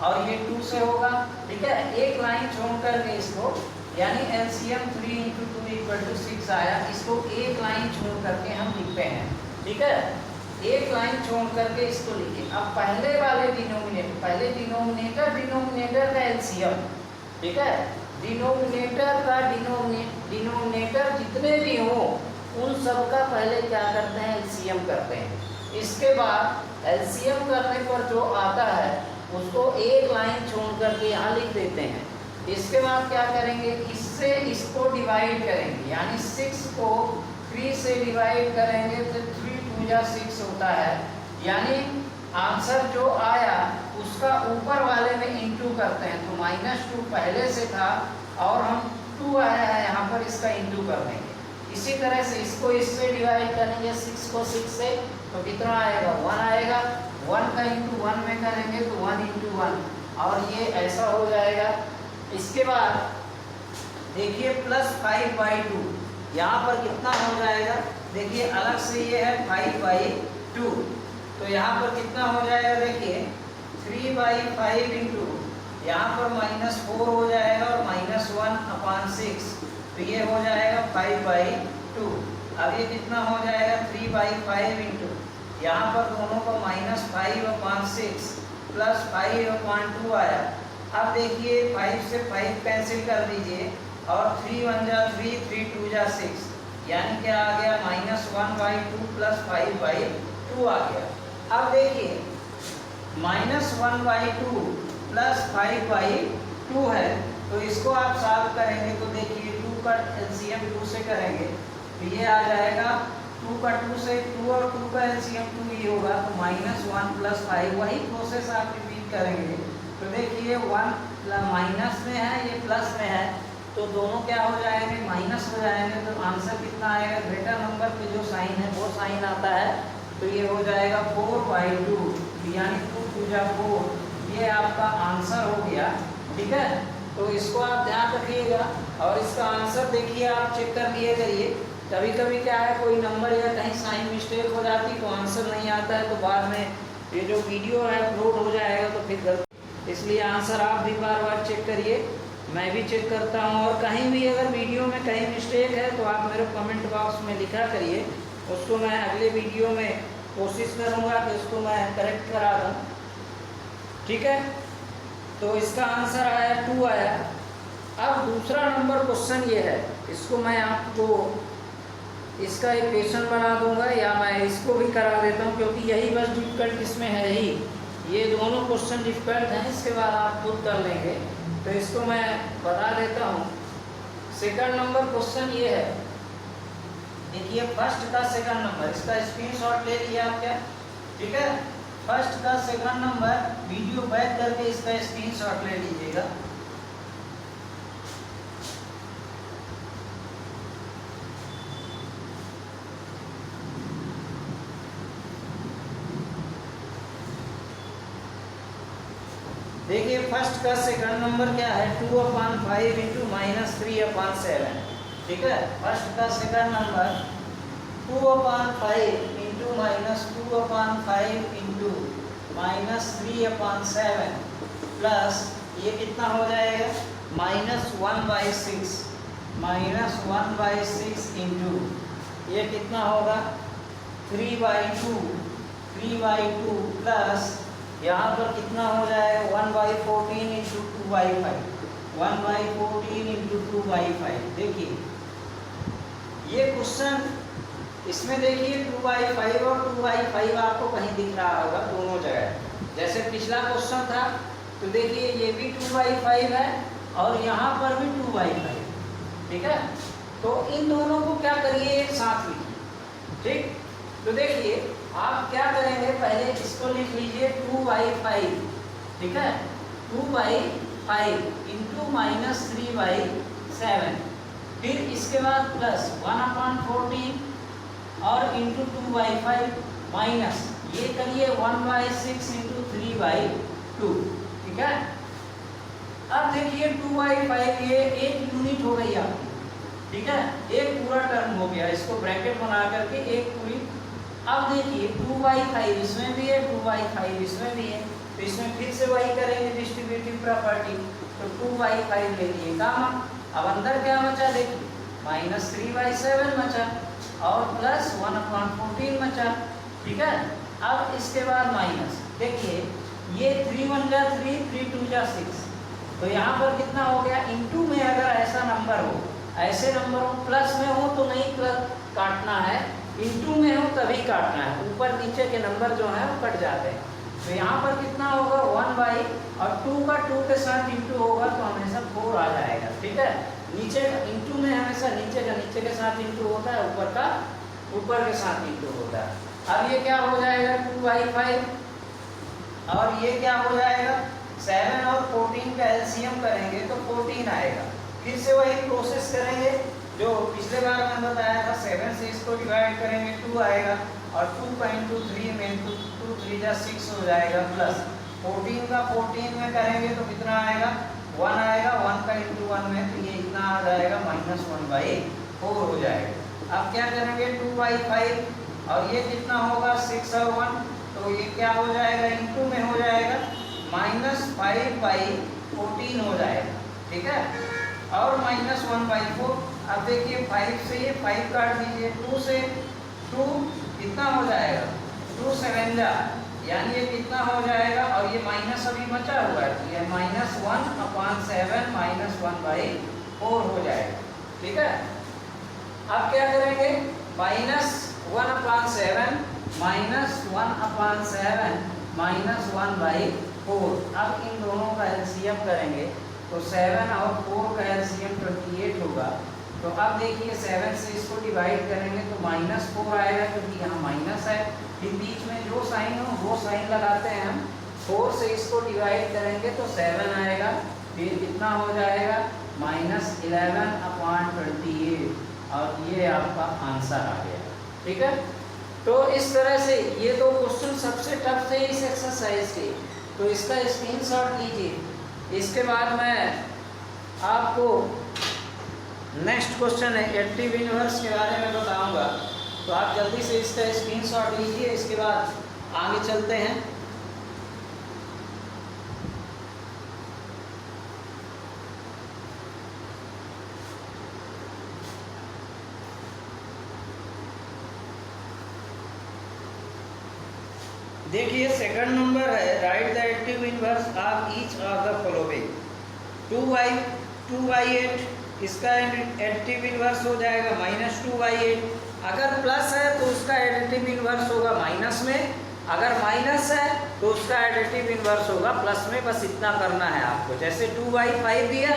और ये 2 से होगा। ठीक है। एक लाइन छोड़ करके इसको, यानी एलसीएम 3 × 2 = 6 आया, इसको एक लाइन छोड़ करके हम लिखते हैं। ठीक है। एक लाइन छोड़ करके इसको लिखिए। अब पहले वाले डिनोमिनेटर, पहले डिनोमिनेटर का एलसीएम, ठीक है, डिनोमिनेटर का डिनोमिनेटर जितने भी हो उन सब का पहले क्या करते हैं, एलसीएम करते हैं। इसके बाद एलसीएम करने पर जो आता है उसको एक लाइन छोड़ करके यहाँ लिख देते हैं। इसके बाद क्या करेंगे, इससे इसको डिवाइड करेंगे, यानी 6 को 3 से डिवाइड करेंगे तो 3 2 जा 6 होता है, यानी आंसर जो आया उसका ऊपर वाले में इंटू करते हैं। तो -2 पहले से था और हम 2 आया है यहाँ पर, इसका इंटू कर देंगे। इसी तरह से इसको इससे डिवाइड करेंगे, 6 को 6 से, तो कितना आएगा, 1 आएगा। 1 का इंटू 1 में करेंगे तो 1 इंटू 1, और ये ऐसा हो जाएगा। इसके बाद देखिए +5/2, यहाँ पर कितना हो जाएगा, देखिए अलग से ये है 5/2, तो यहाँ पर कितना हो जाएगा, देखिए 3/5 इंटू यहाँ पर -4 हो जाएगा और -1/6, तो ये हो जाएगा 5/2। अब ये कितना हो जाएगा, 3/5 इंटू यहाँ पर दोनों को -5/6 प्लस 5/2 आया। अब देखिए 5 से 5 कैंसिल कर दीजिए और 3 1 जा 3, 3 2 जा 6, यानी क्या आ गया, -1/2 प्लस 5/2 आ गया। अब देखिए -1/2 प्लस 5/2 है, तो इसको आप सॉल्व करेंगे तो देखिए 2 का एलसीएम 2 से करेंगे तो ये आ जाएगा 2 का 2 से, 2 और 2 का एलसीएम 2 ही होगा, तो -1 प्लस 5, वही प्रोसेस आप रिपीट करेंगे। तो देखिए 1 माइनस में है, ये प्लस में है, तो दोनों क्या हो जाएंगे, माइनस हो जाएंगे। तो आंसर कितना आएगा, ग्रेटर नंबर पे जो साइन है वो साइन आता है, तो ये हो जाएगा 4/2, यानी 2 2 जा 4, ये आपका आंसर हो गया। ठीक है, तो इसको आप ध्यान रखिएगा और इसका आंसर देखिए, आप चेक कर लिए करिए। कभी कभी क्या है, कोई नंबर या कहीं साइन मिस्टेक हो जाती तो आंसर नहीं आता है, तो बाद में ये जो वीडियो है अपलोड हो जाएगा तो फिर गलती, इसलिए आंसर आप भी बार बार चेक करिए, मैं भी चेक करता हूँ। और कहीं भी अगर वीडियो में कहीं मिस्टेक है तो आप मेरे कमेंट बॉक्स में लिखा करिए, उसको मैं अगले वीडियो में कोशिश करूँगा कि उसको मैं करेक्ट करा दूँ। ठीक है, तो इसका आंसर आया 2 आया। अब दूसरा नंबर क्वेश्चन ये है, इसको मैं आपको इसका इक्वेशन बना दूंगा या मैं इसको भी करा देता हूँ, क्योंकि यही बस डिफिकल्ट इसमें है ही, ये दोनों क्वेश्चन डिफिकल्ट हैं, इसके बाद आप खुद कर लेंगे। तो इसको मैं बता देता हूँ। सेकंड नंबर क्वेश्चन ये है, देखिए फर्स्ट का सेकंड नंबर, इसका स्क्रीनशॉट ले लिया आप क्या, ठीक है, फर्स्ट का सेकंड नंबर वीडियो बैक करके इसका स्क्रीनशॉट ले लीजिएगा। देखिए फर्स्ट का सेकंड नंबर क्या है, 2/5 इंटू -3/7। ठीक है, फर्स्ट का second number 2/5 into -2/5 into -3/7 plus ये कितना हो जाएगा, -1/6 इंटू ये कितना होगा 3/2 प्लस यहाँ पर कितना हो जाएगा 1/14 इंटू 2/5 1/14 इंटू 2/5। देखिए ये क्वेश्चन, इसमें देखिए 2/5 और 2/5 आपको कहीं दिख रहा होगा दोनों जगह। जैसे पिछला क्वेश्चन था तो देखिए ये भी 2/5 है और यहाँ पर भी 2/5। ठीक है, तो इन दोनों को क्या करिए, एक साथ लिखिए। ठीक, तो देखिए आप क्या करेंगे, पहले इसको लिख लीजिए 2/5। ठीक है, 2/5 इंटू -3/7, फिर इसके बाद प्लस 1/14 और इंटू 2/5 माइनस ये करिए 1/6 इंटू 3/2। ठीक है, अब देखिए 2/5 ये एक यूनिट हो गई आपकी। ठीक है, एक पूरा टर्म हो गया, इसको ब्रैकेट बना करके एक पूरी। अब देखिए 2/5 इसमें भी है, 2/5 इसमें भी है, तो इसमें फिर से वही करेंगे डिस्ट्रीब्यूटिव प्रॉपर्टी, तो 2/5 ले लिए काम। अब अंदर क्या बचा, देखिए -3/7 बचा और प्लस 1/14 बचा, ठीक है। अब इसके बाद माइनस, देखिए ये 3 1 जा 3, 3 2 जा 6, तो यहाँ पर कितना हो गया, इनटू में अगर ऐसा नंबर हो, ऐसे नंबर हो, प्लस में हो तो नहीं काटना है, इनटू में हो तभी काटना है, ऊपर नीचे के नंबर जो हैं वो कट जाते हैं। तो यहाँ पर कितना होगा 1 बाई, और 2 का 2 के साथ इंटू होगा तो हमेशा 4 आ जाएगा, ठीक है। नीचे इंटू में हमेशा नीचे का नीचे के साथ इंटू होता है, ऊपर का ऊपर के साथ इंटू होता है। अब ये क्या हो जाएगा 2/5, और ये क्या हो जाएगा 7 और 14 का एलसीएम करेंगे तो 14 आएगा। फिर से वही प्रोसेस करेंगे जो पिछले बार मैंने बताया था, 7 से इसको डिवाइड करेंगे 2 आएगा, और 2 का इंटू 3 में 2 3 जा 6 हो जाएगा, प्लस 14 का 14 में करेंगे तो कितना आएगा 1 आएगा, 1 का इंटू 1 में तो ये इतना आ जाएगा -1/4 हो जाएगा। अब क्या करेंगे 2/5, और ये कितना होगा 6 और 1, तो ये क्या हो जाएगा इंटू में हो जाएगा -5/14 हो जाएगा, ठीक है, और -1/4। अब देखिए 5 से ये 5 काट दीजिए, 2 से 2 कितना हो जाएगा 2 7 जा, यानी ये कितना हो जाएगा, और ये माइनस अभी बचा हुआ है, तो ये -1/7 -1/4 हो जाएगा, ठीक है। अब क्या करेंगे -1/7 -1/7 -1/4। अब इन दोनों का एलसीएम करेंगे तो 7 और 4 का एलसीएम 28 होगा। तो अब देखिए 7 से इसको डिवाइड करेंगे तो -4 आएगा, क्योंकि यहाँ माइनस है, फिर बीच में जो साइन हो वो साइन लगाते हैं हम। 4 से इसको डिवाइड करेंगे तो 7 आएगा, फिर कितना हो जाएगा -11/28, और ये आपका आंसर आ गया, ठीक है। तो इस तरह से ये दो क्वेश्चन सबसे टफ थे इस एक्सरसाइज के, तो इसका स्क्रीनशॉट लीजिए। इसके बाद मैं आपको नेक्स्ट क्वेश्चन है एडिटिव इनवर्स के बारे में बताऊंगा, तो आप जल्दी से इसका स्क्रीनशॉट लीजिए, इसके बाद आगे चलते हैं। देखिए सेकंड नंबर है, right the additive inverse of each of the following. 2/8 इसका एडिटिव इनवर्स हो जाएगा -2/8। अगर प्लस है तो उसका एडिटिव इनवर्स होगा माइनस में, अगर माइनस है तो उसका एडिटिव इनवर्स होगा प्लस में। बस इतना करना है आपको। जैसे 2/5 दिया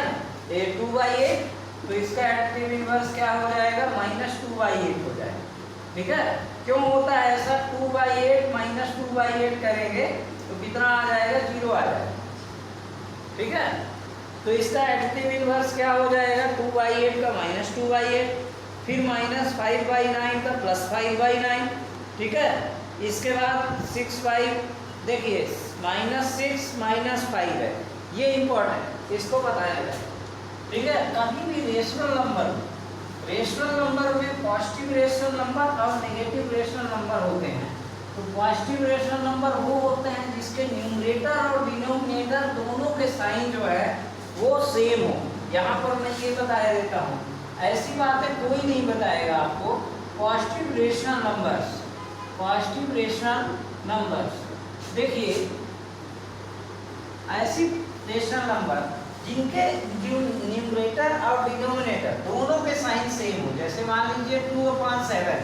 ये 2/8, तो इसका एडिटिव इनवर्स क्या हो जाएगा -2/8 हो जाएगा, ठीक है। क्यों होता है ऐसा, 2/8 -2/8 करेंगे तो कितना आ जाएगा 0 आ जाएगा, ठीक है। तो इसका एडिटिव इनवर्स क्या हो जाएगा 2/8 का -2/8, फिर -5/9 का +5/9, ठीक है। इसके बाद 6/5, देखिए -6 -5 है, ये इंपॉर्टेंट, इसको बताया जाए, ठीक है। कभी भी रेशनल नंबर में पॉजिटिव रेशनल नंबर और नेगेटिव रेशनल नंबर होते हैं। तो पॉजिटिव रेशनल नंबर वो होते हैं जिसके न्यूमरेटर और डिनोमिनेटर दोनों के साइन जो है वो सेम हो। यहाँ पर मैं ये बता देता हूँ, ऐसी बातें कोई नहीं बताएगा आपको। पॉजिटिव रेशनल नंबर्स देखिए, ऐसी रेशनल नंबर जिनके न्यूमरेटर और डिनोमिनेटर दोनों के साइन सेम हो। जैसे मान लीजिए 2/7,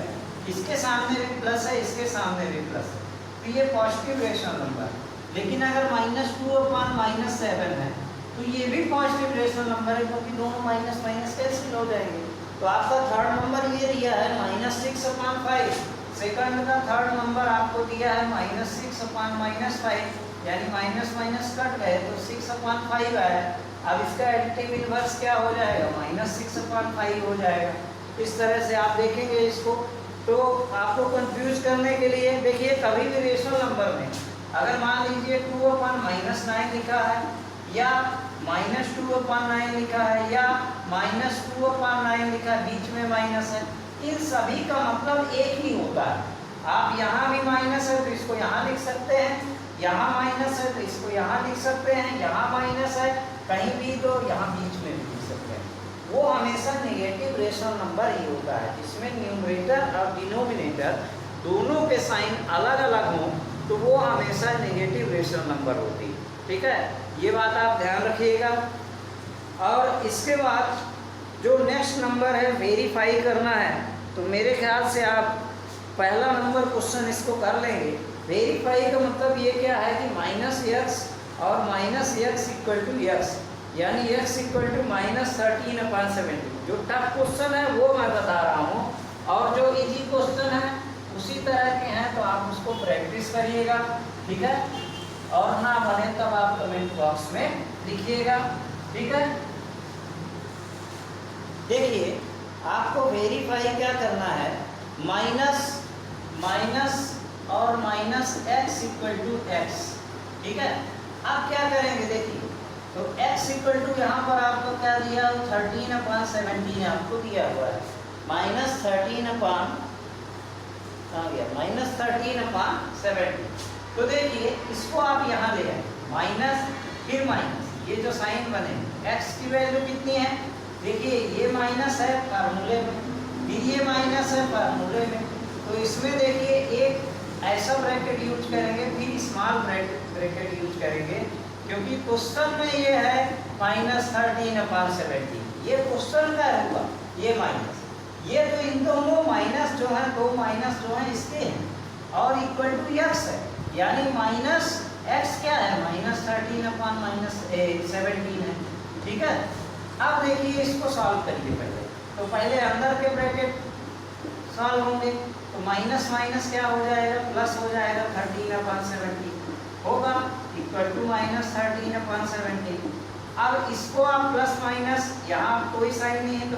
इसके सामने भी प्लस है, इसके सामने भी प्लस है, तो ये पॉजिटिव रेशनल नंबर। लेकिन अगर -2/-7 है तो ये भी पॉजिटिव रेशनल नंबर है, क्योंकि दोनों माइनस माइनस कैंसिल हो जाएंगे। तो आपका थर्ड नंबर ये दिया है -6/5। सेकंड का थर्ड नंबर आपको दिया है -6/-5, यानी माइनस माइनस कट गए तो 6/5 आया। अब इसका एडिटिव इनवर्स क्या हो जाएगा -6/5 हो जाएगा। इस तरह से आप देखेंगे इसको। तो आपको कंफ्यूज करने के लिए देखिए, कभी भी रेशनल नंबर में अगर मान लीजिए 2/-9 लिखा है, या -2/9 लिखा है, या -2/9 लिखा है, बीच में माइनस है, इन सभी का मतलब एक ही होता है। आप यहाँ भी माइनस है तो इसको यहाँ लिख सकते हैं, यहाँ माइनस है तो इसको यहाँ लिख सकते हैं, यहाँ माइनस है कहीं भी तो यहाँ बीच में भी लिख सकते हैं। वो हमेशा नेगेटिव रेशनल नंबर ही होता है जिसमें न्यूमरेटर और डिनोमिनेटर दोनों के साइन अलग अलग हों तो वो हमेशा नेगेटिव रेशनल नंबर होती है। ठीक है, ये बात आप ध्यान रखिएगा। और इसके बाद जो नेक्स्ट नंबर है वेरीफाई करना है, तो मेरे ख्याल से आप पहला नंबर क्वेश्चन इसको कर लेंगे। वेरीफाई का मतलब ये क्या है कि माइनस एक्स और minus x equal to x, यानी एक्स इक्वल टू -13/70। जो टफ क्वेश्चन है वो मैं बता रहा हूँ, और जो इजी क्वेश्चन है उसी तरह के हैं, तो आप उसको प्रैक्टिस करिएगा। ठीक है, और ना बने तब आप कमेंट बॉक्स में लिखिएगा। ठीक है, देखिए आपको वेरीफाई क्या करना है, माइनस और minus x equal to x. ठीक है, आप क्या करेंगे, देखिए तो x इक्वल टू यहाँ पर आपको क्या दिया, 13/70 आपको दिया हुआ है, -13/70। तो देखिए इसको आप यहाँ ले आए, माइनस फिर माइनस, ये जो साइन बने, x की वैल्यू कितनी है, देखिए ये माइनस है फार्मूले में, फिर ये माइनस है फार्मूले में, तो इसमें देखिए एक ऐसा ब्रैकेट यूज करेंगे, फिर स्मॉल ब्रैकेट यूज करेंगे, क्योंकि क्वेश्चन में ये है -13/70, ये क्वेश्चन का हुआ, ये माइनस, ये तो इन दोनों माइनस जो है, दो माइनस जो है इसके हैं, और इक्वल टू एक्स है, यानी माइनस एक्स क्या है, -13/-17 है। ठीक है, अब देखिए इसको सॉल्व करिए पहले, तो पहले अंदर के ब्रैकेट सॉल्व होंगे, तो माइनस माइनस क्या हो जाएगा, प्लस हो जाएगा, 13/70 होगा, इक्वल टू -13/70। अब इसको आप प्लस माइनस, यहाँ कोई साइन नहीं है तो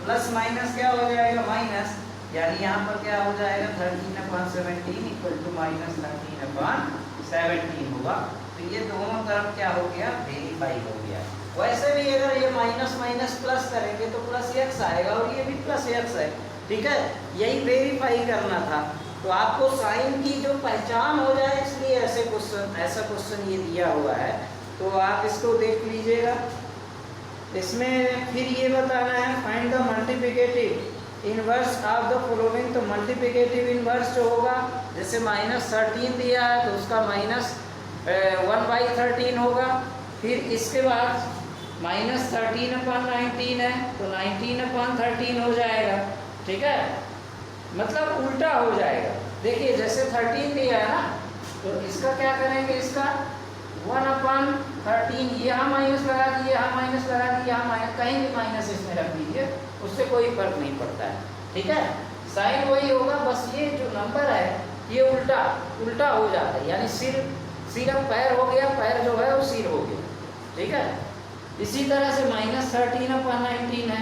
प्लस माइनस क्या हो जाएगा, माइनस, यानी यहाँ पर क्या हो जाएगा, 13/17 इक्वल टू -13/17 होगा। तो ये दोनों तरफ क्या हो गया, वेरीफाई हो गया। वैसे भी अगर ये माइनस माइनस प्लस करेंगे तो प्लस एक्स आएगा, और ये भी प्लस एक्स है। ठीक है, यही वेरीफाई करना था, तो आपको साइन की जो पहचान हो जाए, इसलिए ऐसा क्वेश्चन ये दिया हुआ है, तो आप इसको देख लीजिएगा। इसमें फिर ये बताना है, find the multiplicative inverse of the following. तो मल्टीप्लिकेटिव इनवर्स जो होगा, जैसे -13 दिया है तो उसका -1/13 होगा, फिर इसके बाद -13/19 है तो 19/13 हो जाएगा। ठीक है, मतलब उल्टा हो जाएगा। देखिए जैसे 13 दिया है ना, तो इसका क्या करेंगे, इसका 1/13, यहाँ माइनस लगा दिए, यहाँ माइनस लगा दिए, यहाँ माइनस, कहीं भी माइनस इसमें रख दीजिए, उससे कोई फर्क नहीं पड़ता है। ठीक है, साइन वही होगा, बस ये जो नंबर है ये उल्टा हो जाता है, यानी सिर अब पैर हो गया, पैर जो है वो सिर हो गया। ठीक है, इसी तरह से -13/19 है,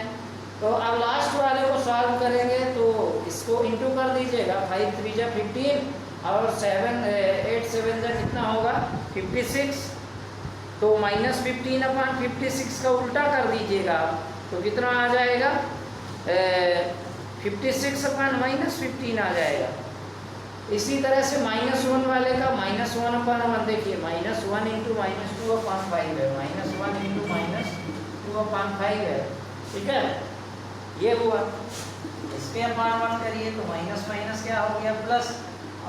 तो अब लास्ट वाले को सॉल्व करेंगे, तो इसको इंटू कर दीजिएगा, 5 3 जा 15, और 8 7 जा कितना होगा, 56, तो -15/56 का उल्टा कर दीजिएगा, तो कितना आ जाएगा, 56/-15 आ जाएगा। इसी तरह से -1 वाले का -1/1, देखिए -1 × -2/5 है, -1 × -2/5 है। ठीक है, ये हुआ, इसके अपान 1 करिए तो माइनस माइनस क्या हो गया, प्लस,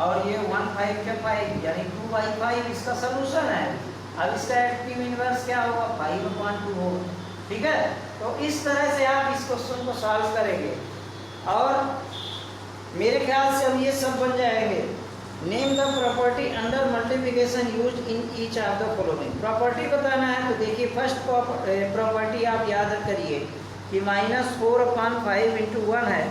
और ये 1 5 के 5 यानी 2/5 इसका सलूशन है। अब इसका एक्टिव इनवर्स क्या होगा, 5/2 होगा। ठीक है, तो इस तरह से आप इस क्वेश्चन को सॉल्व करेंगे, और मेरे ख्याल से अब ये सब बन जाएंगे। Name the property under multiplication used in each of the following. Property बताना है, तो देखिए फर्स्ट प्रॉपर्टी आप याद करिए कि -4/5 × 1 है,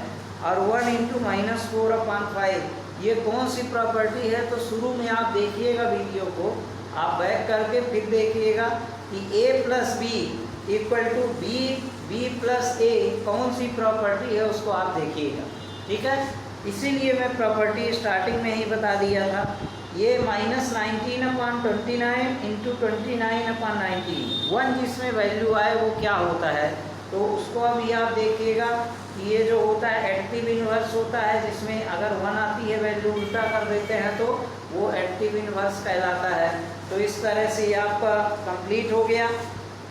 और 1 × -4/5, ये कौन सी प्रॉपर्टी है। तो शुरू में आप देखिएगा वीडियो को, आप बैक करके फिर देखिएगा कि a + b = b + a कौन सी प्रॉपर्टी है, उसको आप देखिएगा। ठीक है, इसीलिए मैं प्रॉपर्टी स्टार्टिंग में ही बता दिया था। ये -19/29 × 29/19, 1 जिसमें वैल्यू आए वो क्या होता है, तो उसको अभी आप देखिएगा कि ये जो होता है एक्टिव इनवर्स होता है, जिसमें अगर 1 आती है वैल्यू उल्टा कर देते हैं तो वो एक्टिव इनवर्स कहलाता है। तो इस तरह से आपका कंप्लीट हो गया।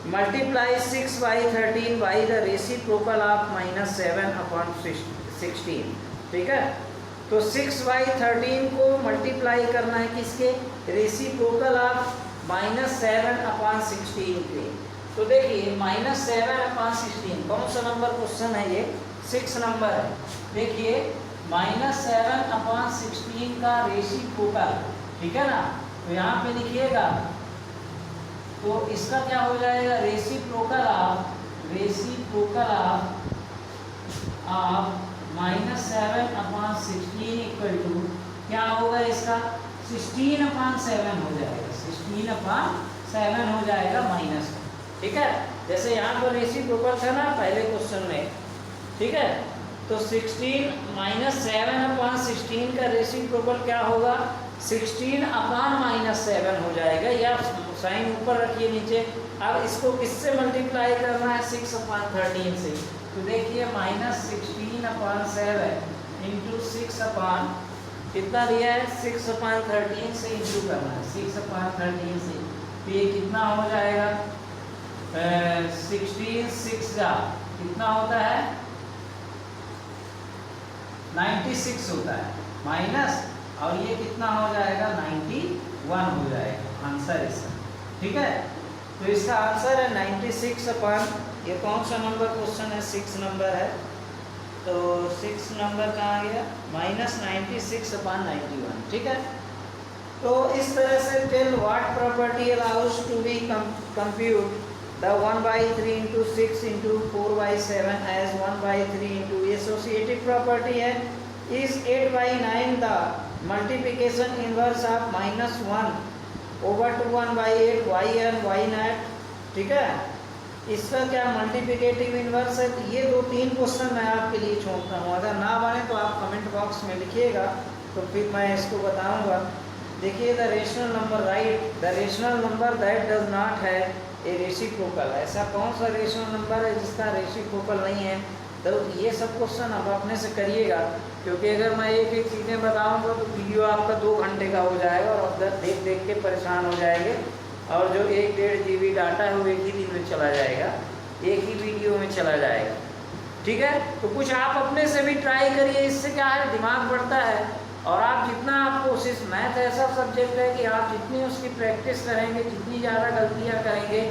Multiply 6/13 by the reciprocal of -7/16। ठीक है, तो 6/13 को मल्टीप्लाई करना है किसके, रेसिप्रोकल ऑफ -7/16 के। तो देखिए -7/16 कौन सा नंबर क्वेश्चन है ये, 6 नंबर है। देखिए -7/16 का रेसिप्रोकल, ठीक है ना, तो यहाँ पे लिखिएगा, तो इसका क्या हो जाएगा, रेसिप्रोकल ऑफ -7/16 इक्वल टू क्या होगा इसका, 16/7 हो जाएगा, 16/7 हो जाएगा माइनस, ठीक है। जैसे यहाँ पर रेसिप्रोकल था ना पहले क्वेश्चन में, ठीक है, तो 7/16 का रेसिप्रोकल क्या होगा, 16/-7 हो जाएगा, या साइन ऊपर रखिए नीचे। अब इसको किससे मल्टीप्लाई करना है, 6/13 से। तो देखिए -16/7 इंटू 6 कितना दिया है, 6/13 से इंटू करना है, 6/13 से। तो ये कितना हो जाएगा, 16 6 का कितना होता है, 96 होता है, माइनस, और ये कितना हो जाएगा, 91 हो जाएगा आंसर इसका, ठीक है। तो इसका आंसर है 96 ये कौन सा नंबर क्वेश्चन है, 6 नंबर है। तो 6 नंबर कहाँ गया, -96/91, ठीक है। तो इस तरह से tell what property allows to be compute the 1/3 into 6 into 4/7 as 1/3 into associative property है, is 8/9 the multiplication inverse of -1/21/8 y and y naught, ठीक है। इसका क्या मल्टीप्लिकेटिव इन्वर्स है। तो ये 2-3 क्वेश्चन मैं आपके लिए छोड़ता हूँ, अगर ना बने तो आप कमेंट बॉक्स में लिखिएगा, तो फिर मैं इसको बताऊंगा। देखिए the rational number right the rational number that does not है ए रेसिप्रोकल, ऐसा कौन सा रेशनल नंबर है जिसका रेसिप्रोकल नहीं है। तो ये सब क्वेश्चन आप अपने से करिएगा, क्योंकि अगर मैं एक एक चीज़ें बताऊंगा तो वीडियो आपका 2 घंटे का हो जाएगा और आप देख देख के परेशान हो जाएंगे, और जो 1-1.5 GB डाटा है वो एक ही दिन में चला जाएगा, एक ही वीडियो में चला जाएगा, ठीक है। तो कुछ आप अपने से भी ट्राई करिए, इससे क्या है दिमाग बढ़ता है, और आप जितना आप कोशिश, मैथ ऐसा सब्जेक्ट है कि आप जितनी उसकी प्रैक्टिस करेंगे, जितनी ज़्यादा गलतियाँ करेंगे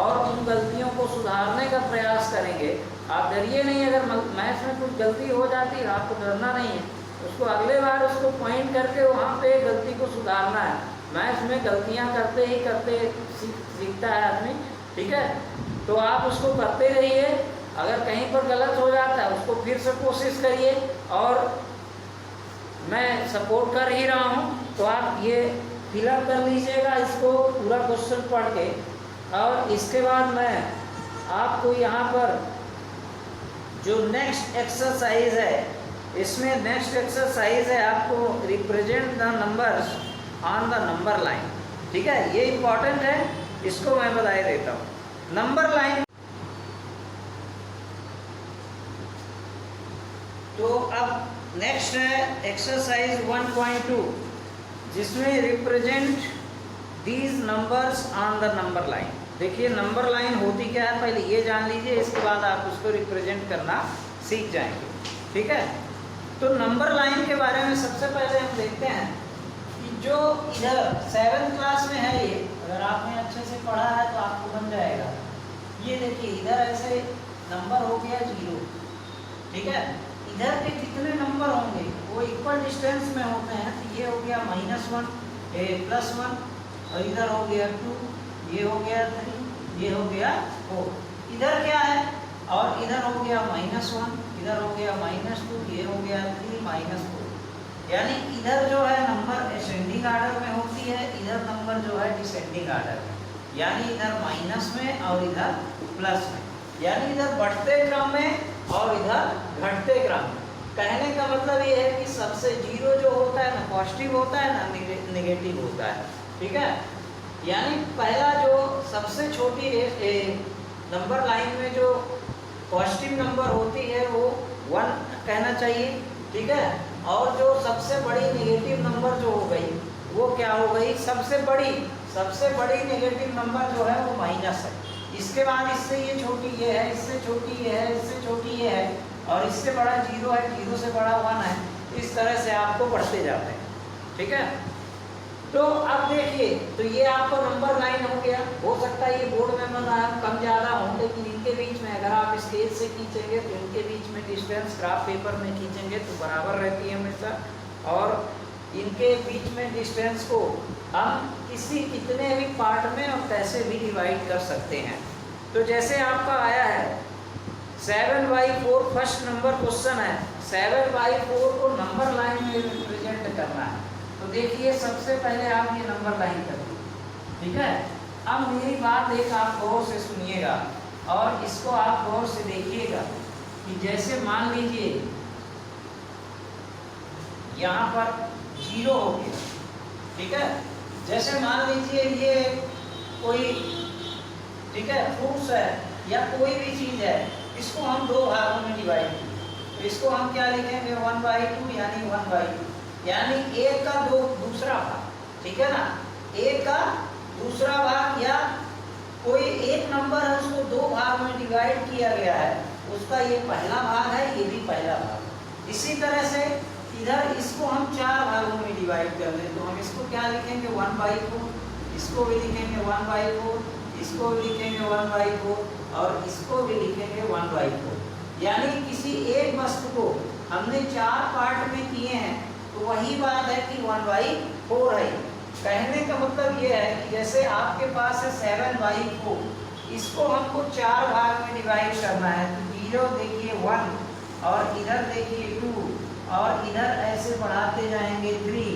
और उन गलतियों को सुधारने का प्रयास करेंगे, आप डरिए नहीं। अगर मैथ में कुछ गलती हो जाती है आपको डरना नहीं है, उसको अगले बार उसको पॉइंट करके वहाँ पे गलती को सुधारना है। मैथ में गलतियाँ करते ही करते सीखता है आदमी, ठीक है। तो आप उसको करते रहिए, अगर कहीं पर गलत हो जाता है उसको फिर से कोशिश करिए, और मैं सपोर्ट कर ही रहा हूँ, तो आप ये फिलअप कर लीजिएगा इसको पूरा क्वेश्चन पढ़ के। और इसके बाद मैं आपको यहाँ पर जो नेक्स्ट एक्सरसाइज है, इसमें नेक्स्ट एक्सरसाइज है आपको represent the numbers on the number line, ठीक है। ये इम्पॉर्टेंट है, इसको मैं बता देता हूँ। नंबर लाइन, तो अब नेक्स्ट है एक्सरसाइज 1.2, जिसमें represent these numbers on the number line. देखिए नंबर लाइन होती क्या है पहले ये जान लीजिए, इसके बाद आप उसको रिप्रेजेंट करना सीख जाएंगे, ठीक है। तो नंबर लाइन के बारे में सबसे पहले हम देखते हैं कि जो इधर 7th क्लास में है, ये अगर आपने अच्छे से पढ़ा है तो आपको बन जाएगा। ये देखिए इधर ऐसे नंबर हो गया 0, ठीक है। इधर के जितने नंबर होंगे वो इक्वल डिस्टेंस में होते हैं, तो ये हो गया -1 +1, और इधर हो गया 2, ये हो गया 3, ये हो गया 4। इधर क्या है, और इधर हो गया -1, इधर हो गया -2, ये हो गया 3 -4। यानी इधर जो है नंबर असेंडिंग आर्डर में होती है, इधर नंबर जो है डिसेंडिंग आर्डर में, यानी इधर माइनस में और इधर प्लस में, यानी इधर बढ़ते क्रम में और इधर घटते क्रम में। कहने का मतलब ये है कि सबसे 0 जो होता है ना पॉजिटिव होता है ना नेगेटिव होता है, ठीक है। यानी पहला जो सबसे छोटी नंबर लाइन में जो पॉजिटिव नंबर होती है वो 1 कहना चाहिए, ठीक है। और जो सबसे बड़ी नेगेटिव नंबर जो हो गई वो क्या हो गई, सबसे बड़ी नेगेटिव नंबर जो है वो माइनस है। इसके बाद इससे ये छोटी ये है, इससे छोटी ये है, इससे छोटी ये है, और इससे बड़ा 0 है, 0 से बड़ा 1 है। इस तरह से आपको बढ़ते जाते हैं, ठीक है। तो अब देखिए, तो ये आपका नंबर लाइन हो गया। हो सकता है ये बोर्ड में कम ज़्यादा हो, लेकिन इनके बीच में अगर आप स्केल से खींचेंगे तो इनके बीच में डिस्टेंस ग्राफ पेपर में खींचेंगे तो बराबर रहती है हमेशा, और इनके बीच में डिस्टेंस को हम कितने भी पार्ट में और कैसे भी डिवाइड कर सकते हैं। तो जैसे आपका आया है 7/4, फर्स्ट नंबर क्वेश्चन है, 7/4 को नंबर लाइन में रिप्रेजेंट करना है। तो देखिए सबसे पहले आप ये नंबर लाइन करिए, ठीक है। अब मेरी बात एक आप गौर से सुनिएगा और इसको आप गौर से देखिएगा कि जैसे मान लीजिए यहाँ पर 0 हो गया, ठीक है। जैसे मान लीजिए ये कोई, ठीक है, फ्रूट्स है या कोई भी चीज़ है, इसको हम दो भागों में डिवाइड किए, तो इसको हम क्या लिखेंगे 1/2 यानी 1/2, यानी एक का दूसरा भाग, ठीक है ना। एक का दूसरा भाग या कोई एक नंबर है उसको दो भाग में डिवाइड किया गया है, उसका ये पहला भाग है, ये भी पहला भाग। इसी तरह से इधर इसको हम 4 भागों में डिवाइड कर दें तो हम इसको क्या लिखेंगे 1/4, इसको भी लिखेंगे 1/4, इसको भी लिखेंगे 1/4 और इसको भी लिखेंगे 1/4। यानी किसी एक वस्तु को हमने 4 पार्ट में किए हैं तो वही बात है कि 1/4 है। कहने का मतलब ये है कि जैसे आपके पास है 7/4, इसको हमको 4 भाग में डिवाइड करना है, तो 0 देखिए 1 और इधर देखिए 2 और इधर ऐसे बढ़ाते जाएंगे 3।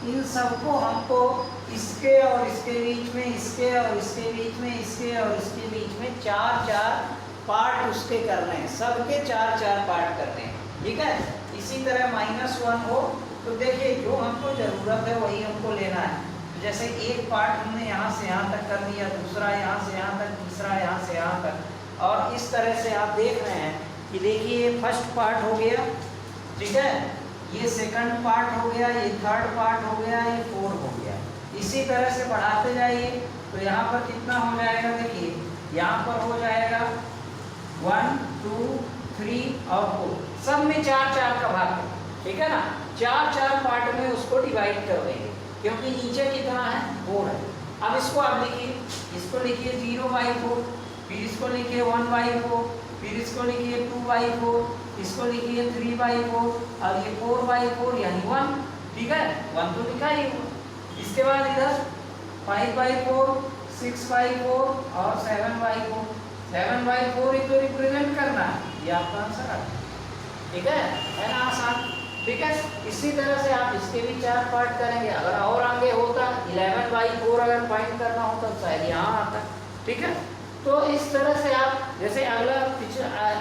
इन सबको हमको इसके और इसके बीच में, इसके और इसके बीच में, इसके और इसके बीच में 4 पार्ट उसके करने हैं, सबके 4 पार्ट करने हैं, ठीक है। इसी तरह -1 हो तो देखिए जो हमको ज़रूरत है वही हमको लेना है। जैसे एक पार्ट हमने यहाँ से यहाँ तक कर दिया, दूसरा यहाँ से यहाँ तक, तीसरा यहाँ से यहाँ तक, और इस तरह से आप देख रहे हैं कि देखिए ये फर्स्ट पार्ट हो गया, ठीक है, ये सेकंड पार्ट हो गया, ये थर्ड पार्ट हो गया, ये फोर्थ हो गया। इसी तरह से बढ़ाते जाइए तो यहाँ पर कितना हो जाएगा, देखिए यहाँ पर हो जाएगा 1 2 3 और 4, सब में 4 का भाग है, ठीक है ना। 4 पार्ट में उसको डिवाइड कर देंगे क्योंकि नीचे कितना है 4 है। अब इसको आप लिखिए, इसको लिखिए 0/4, फिर इसको लिखिए 1/4, फिर इसको लिखिए 2/4, इसको लिखिए 3/4 और ये 4/4 यानी 1, ठीक है, 1 तो लिखा ही हुआ। इसके बाद इधर 5/4, 6/4 और 7/4, 7/4 ही तो रिप्रेजेंट करना है, ये आपका आंसर है, ठीक है ना, आसान, ठीक है। इसी तरह से आप इसके भी 4 पार्ट करेंगे। अगर और आगे होता 11/4 अगर फाइंड करना होता तो शायद यहाँ आता, ठीक है। तो इस तरह से आप जैसे अगला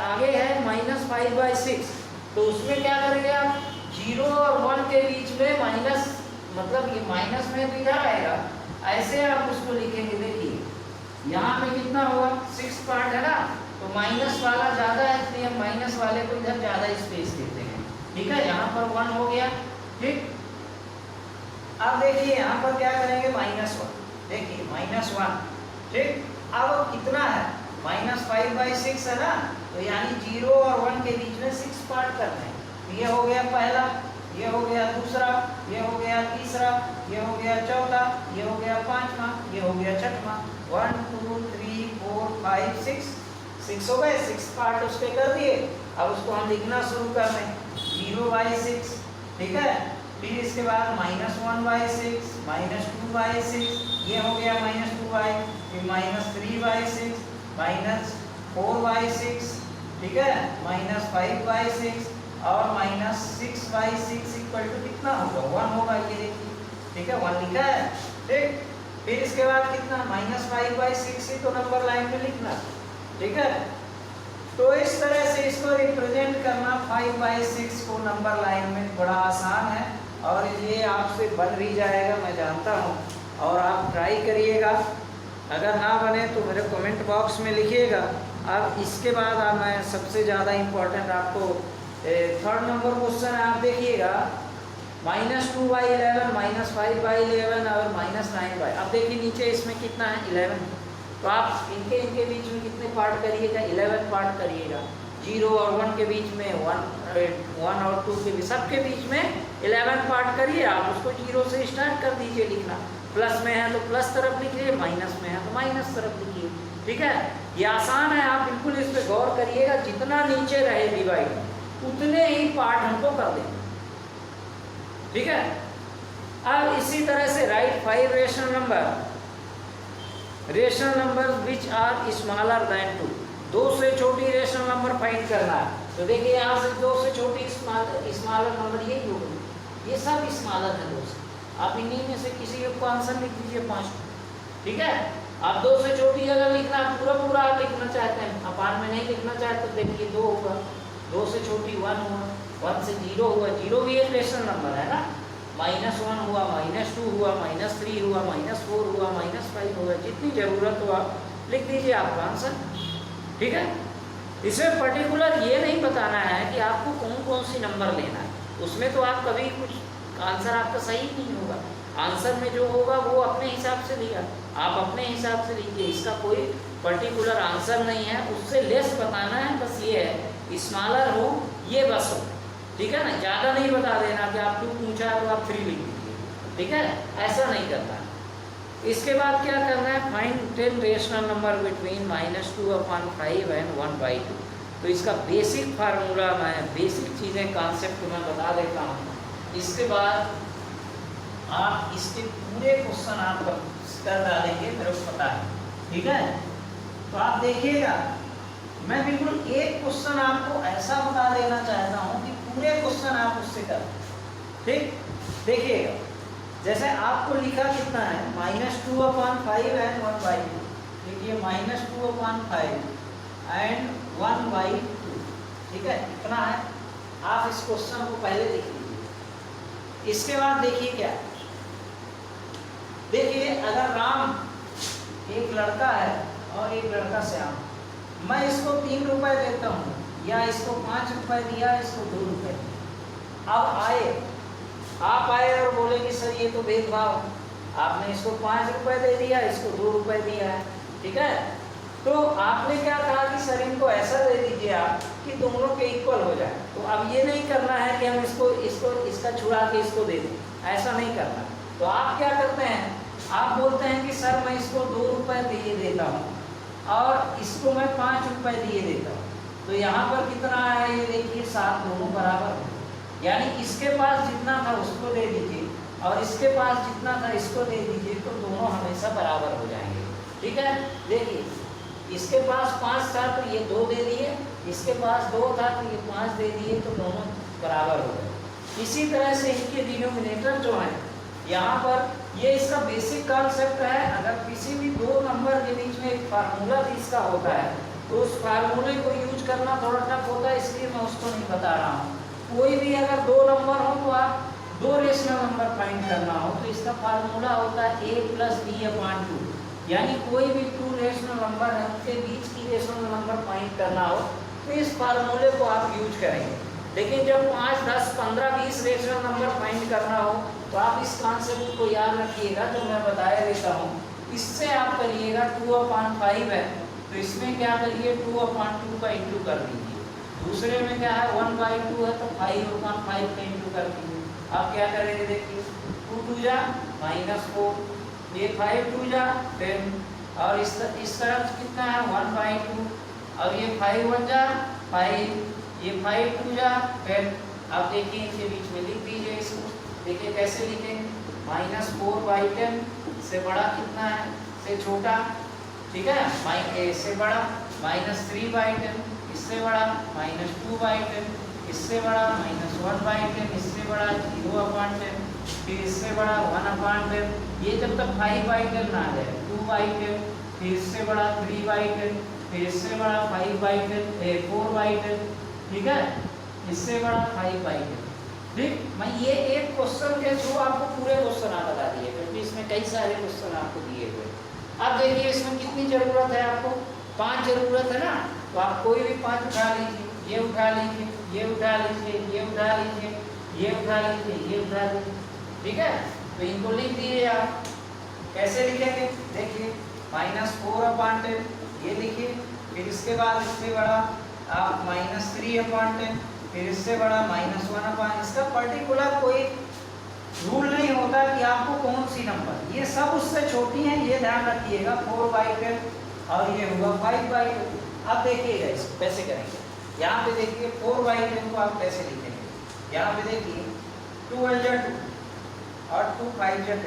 आगे है -5/6, तो उसमें क्या करेंगे आप 0 और 1 के बीच में माइनस, मतलब ये माइनस में भी क्या आएगा, ऐसे आप उसको लिखेंगे। देखिए यहाँ पे कितना होगा 6 पार्ट है ना, तो माइनस वाला ज़्यादा है इसलिए हम माइनस वाले को इधर ज़्यादा स्पेस देते हैं, ठीक है। यहाँ पर 1 हो गया, ठीक। अब देखिए यहाँ पर क्या करेंगे -1, देखिए -1, ठीक। अब कितना है -5/6 है ना, तो यानी 0 और 1 के बीच में 6 पार्ट करते हैं। ये हो गया पहला, ये हो गया दूसरा, ये हो गया तीसरा, ये हो गया चौथा, ये हो गया पांचवा, ये हो गया छठवां। 1 2 3 4 5 6 हो गए, 6 पार्ट उसके कर दिए। अब उसको हम लिखना शुरू कर दें 0/6, ठीक है। फिर इसके बाद -1/6, -2/6, ये हो गया -2/, फिर -3/6, -4/6, ठीक है, -5/6 और -6/6 इक्वल टू कितना होगा 1 होगा, ये देखिए, ठीक है, 1 लिखा है, ठीक। फिर इसके बाद कितना -5/6 ही तो नंबर लाइन में लिखना, ठीक है। तो इस तरह से इसको रिप्रेजेंट करना 5/6 को नंबर लाइन में बड़ा आसान है और ये आपसे बन भी जाएगा, मैं जानता हूँ, और आप ट्राई करिएगा। अगर ना बने तो मेरे कमेंट बॉक्स में लिखिएगा। अब इसके बाद मैं सबसे ज़्यादा इम्पोर्टेंट आपको 3rd नंबर क्वेश्चन है, आप देखिएगा -2/11, -5/11 और -9/, अब देखिए नीचे इसमें कितना है 11, तो आप इनके बीच में कितने पार्ट करिएगा 11 पार्ट करिएगा। 0 और 1 के बीच में, 1 और 2 के बीच, सबके बीच में 11 पार्ट करिए आप, उसको 0 से स्टार्ट कर दीजिए लिखना। प्लस में है तो प्लस तरफ लिखिए, माइनस में है तो माइनस तरफ लिखिए। ठीक है, ये आसान है, आप बिल्कुल इस पर गौर करिएगा। जितना नीचे रहे डिवाइड उतने ही पार्ट हमको कर देंगे। ठीक है, अब इसी तरह से write 5 rational number which are smaller than 2। 2 से छोटी रेशनल नंबर फाइंड करना है। तो देखिए यहाँ से 2 से छोटी स्मॉलर नंबर यही होगी, ये सब स्मॉलर है 2 से। आप इन्हीं में से किसी एक को आंसर लिख दीजिए 5। ठीक है, आप 2 से छोटी अगर लिखना पूरा आप लिखना चाहते हैं, अपान में नहीं लिखना चाहते तो देखिए 2 होगा, 2 से छोटी 1 हुआ, 1 से 0 हुआ, 0 भी एक रेशनल नंबर है ना, -1 हुआ, -2 हुआ, -3 हुआ, -4 हुआ, -5 हुआ, जितनी ज़रूरत हो आप लिख दीजिए आपका आंसर। ठीक है, इसमें पर्टिकुलर ये नहीं बताना है कि आपको कौन सी नंबर लेना है, उसमें तो आप कभी कुछ आंसर आपका सही नहीं होगा। आंसर में जो होगा वो अपने हिसाब से लिया, आप अपने हिसाब से लीजिए, इसका कोई पर्टिकुलर आंसर नहीं है, उससे लेस बताना है, बस ये है स्मॉलर हो ये बस हो। ठीक है ना, ज़्यादा नहीं बता देना कि आप 2 पूछा है तो आप 3 लिख दीजिए। ठीक है, ऐसा नहीं करना है। इसके बाद क्या करना है, find 10 rational number between -2/5 and 1/2। तो इसका बेसिक फार्मूला, मैं बेसिक चीज़ें कॉन्सेप्ट मैं बता देता हूँ, इसके बाद आप इसके पूरे क्वेश्चन आप कर डालेंगे, मेरे को पता है। ठीक है, तो आप देखिएगा, मैं बिल्कुल एक क्वेश्चन आपको ऐसा बता देना चाहता हूँ कि पूरे क्वेश्चन आप उससे कर। ठीक, देखिएगा, जैसे आपको लिखा कितना है, -2/5 एंड 1/2। देखिए -2/5 एंड 1/2। ठीक है, इतना है, आप इस क्वेश्चन को पहले लिख लीजिए। इसके बाद देखिए क्या, देखिए अगर राम एक लड़का है और एक लड़का श्याम, मैं इसको 3 रुपए देता हूँ, या इसको 5 रुपए दिया, इसको 2 रुपए। अब आप आए और बोले कि सर ये तो भेदभाव, आपने इसको 5 रुपए दे दिया, इसको 2 रुपए दिया है। ठीक है, तो आपने क्या कहा कि सर इनको ऐसा दे दीजिए आप कि दोनों के इक्वल हो जाए। तो अब ये नहीं करना है कि हम इसका छुड़ा के इसको दे दें, ऐसा नहीं करना। तो आप क्या करते हैं, आप बोलते हैं कि सर मैं इसको 2 रुपए दिए देता हूँ और इसको मैं 5 रुपए दिए देता हूँ। तो यहाँ पर कितना है, ये देखिए 7, दोनों बराबर हो, यानी इसके पास जितना था उसको दे दीजिए और इसके पास जितना था इसको दे दीजिए, तो दोनों हमेशा बराबर हो जाएंगे। ठीक है, देखिए इसके पास 5 था तो ये 2 दे दिए, इसके पास 2 था तो ये 5 दे दिए, तो दोनों बराबर हो गए। इसी तरह से इनके डिनोमिनेटर जो है, यहाँ पर ये इसका बेसिक कॉन्सेप्ट है। अगर किसी भी 2 नंबर के बीच में एक फार्मूला भी इसका होता है, तो उस फार्मूले को यूज करना थोड़ा टफ होता है, इसलिए मैं उसको नहीं बता रहा हूँ। कोई भी अगर 2 नंबर हो तो आप 2 रेशनल नंबर फाइंड करना हो तो इसका फार्मूला होता है a + b/2, यानी कोई भी 2 रेशनल नंबर है उनके बीच की रेशनल नंबर फाइंड करना हो तो इस फार्मूले को आप यूज करेंगे। लेकिन जब 5, 10, 15, 20 रेशनल नंबर फाइंड करना हो तो आप इस कॉन्सेप्ट को याद रखिएगा जो मैं बताया देता हूँ। इससे आप करिएगा 2/5 है तो इसमें क्या करिए 2/2 का इंटू कर दीजिए। दूसरे में क्या है 1/2 है तो 5/5 का इंटू कर दीजिए। आप क्या करेंगे देखिए 2 2 जा -4, ये 5 2 जा 10, और इस तरफ कितना है 1/2, और ये 5 1 जा 5, ये 5 2 जा 10। अब देखिए इनके बीच में लिख दीजिए इसको, देखिए कैसे लिखेंगे, -4/10 से बड़ा कितना है, से छोटा। ठीक है, इससे बड़ा -3/10, इससे बड़ा -2/10, इससे बड़ा -1/10, इससे बड़ा 0/10, फिर इससे बड़ा 1/10। ये जब तक 5/10 ना आ जाए 2/10, फिर इससे बड़ा 3/10, फिर इससे बड़ा 5/10, 4/10। ठीक है, इससे बड़ा 5/10। ठीक, मैं ये एक क्वेश्चन के थ्रू आपको पूरे क्वेश्चन आप बता दिए, क्योंकि इसमें कई सारे क्वेश्चन आपको दिए हुए। अब देखिए इसमें कितनी जरूरत है आपको, 5 जरूरत है ना, तो आप कोई भी 5 उठा लीजिए, ये उठा लीजिए, ये उठा लीजिए, ये उठा लीजिए, ये उठा लीजिए, ये उठा लीजिए। ठीक है, तो इनको लिख दीजिए। आप कैसे लिखेंगे, देखिए -4/10 ये लिखिए, फिर इसके बाद इससे बड़ा आप -3/10, फिर इससे बड़ा -1/, इसका पर्टिकुलर कोई रूल नहीं होता कि आपको कौन सी नंबर, ये सब उससे छोटी हैं, ये ध्यान रखिएगा। 4/10 और ये होगा 5/2। अब देखिएगा इसको कैसे करेंगे। यहाँ पे देखिए 4/10 को आप कैसे लिखेंगे। यहाँ पे देखिए 2 और 2 5